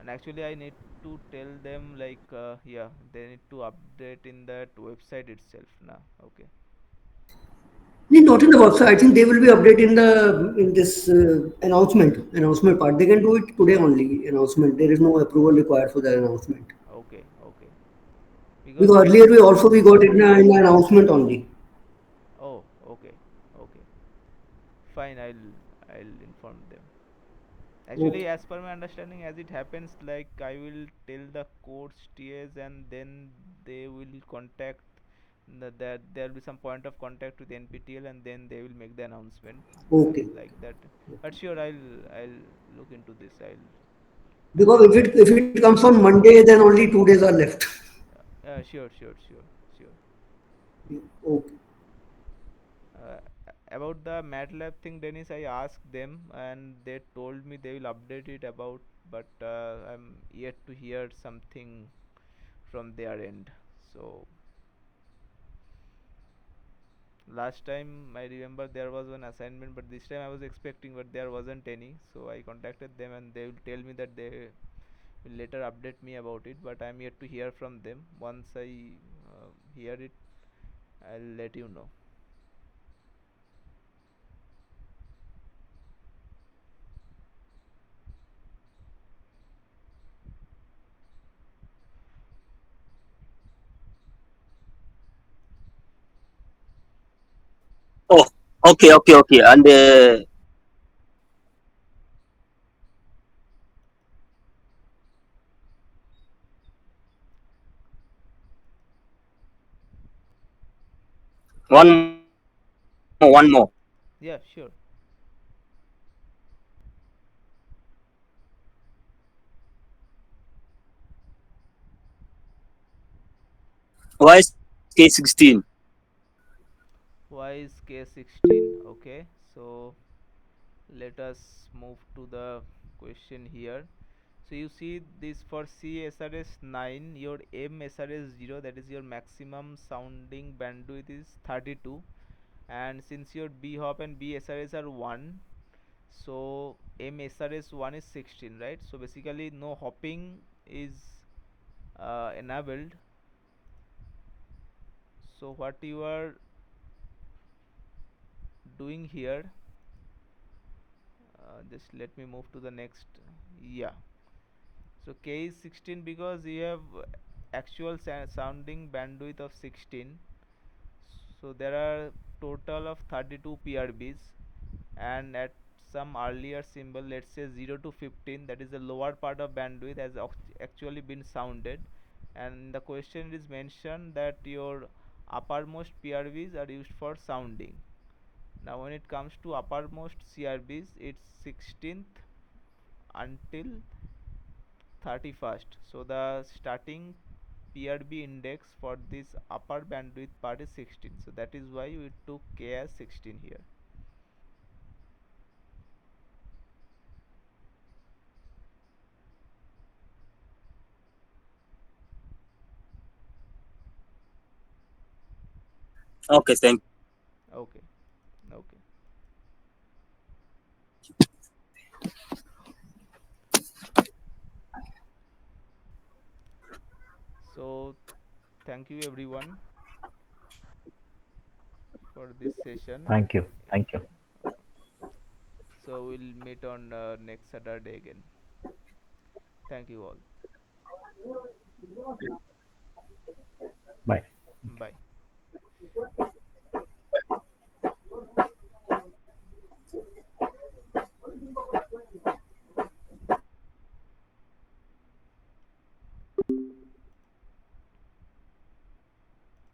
And actually, I need to tell them like yeah, they need to update in that website itself. Now, okay. No, not in the website. I think they will be updated in this announcement part. They can do it today only. Announcement. There is no approval required for the announcement. Okay. Because Because earlier we got it in the announcement only. oh, okay. Fine, I'll inform them. Actually, Okay. as per my understanding, as it happens, like I will tell the course TAs and then they will contact that there will be some point of contact with NPTEL and then they will make the announcement Okay. like that. But sure, I'll look into this. Because if it comes on Monday, then only 2 days are left. Sure. Okay. Uh, about the MATLAB thing, Dennis, I asked them and they told me they will update it about, but I'm yet to hear something from their end. So last time I remember there was one assignment, but this time I was expecting, but there wasn't any. So I contacted them and they will tell me that they will later update me about it, but I'm yet to hear from them. Once I hear it, I'll let you know. Oh, okay. And one more. Yeah, sure. Why is K16? Why is K16? Okay, so let us move to the question here. So you see this for CSRS 9, your MSRS 0, that is your maximum sounding bandwidth is 32, and since your B hop and BSRS are 1, so MSRS 1 is 16, right? So basically no hopping is enabled. So what you are doing here, just let me move to the next. Yeah, so K is 16 because you have actual sounding bandwidth of 16. So there are total of 32 PRBs, and at some earlier symbol, let's say 0 to 15, that is the lower part of bandwidth has actually been sounded, and the question is mentioned that your uppermost PRBs are used for sounding. Now when it comes to uppermost CRBs, it's 16th until 31st. So the starting PRB index for this upper bandwidth part is 16. So that is why we took K as 16 here. Okay, thank Okay. Okay. So thank you everyone for this session. Thank you. Thank you. So we'll meet on next Saturday again. Thank you all. Bye. Bye.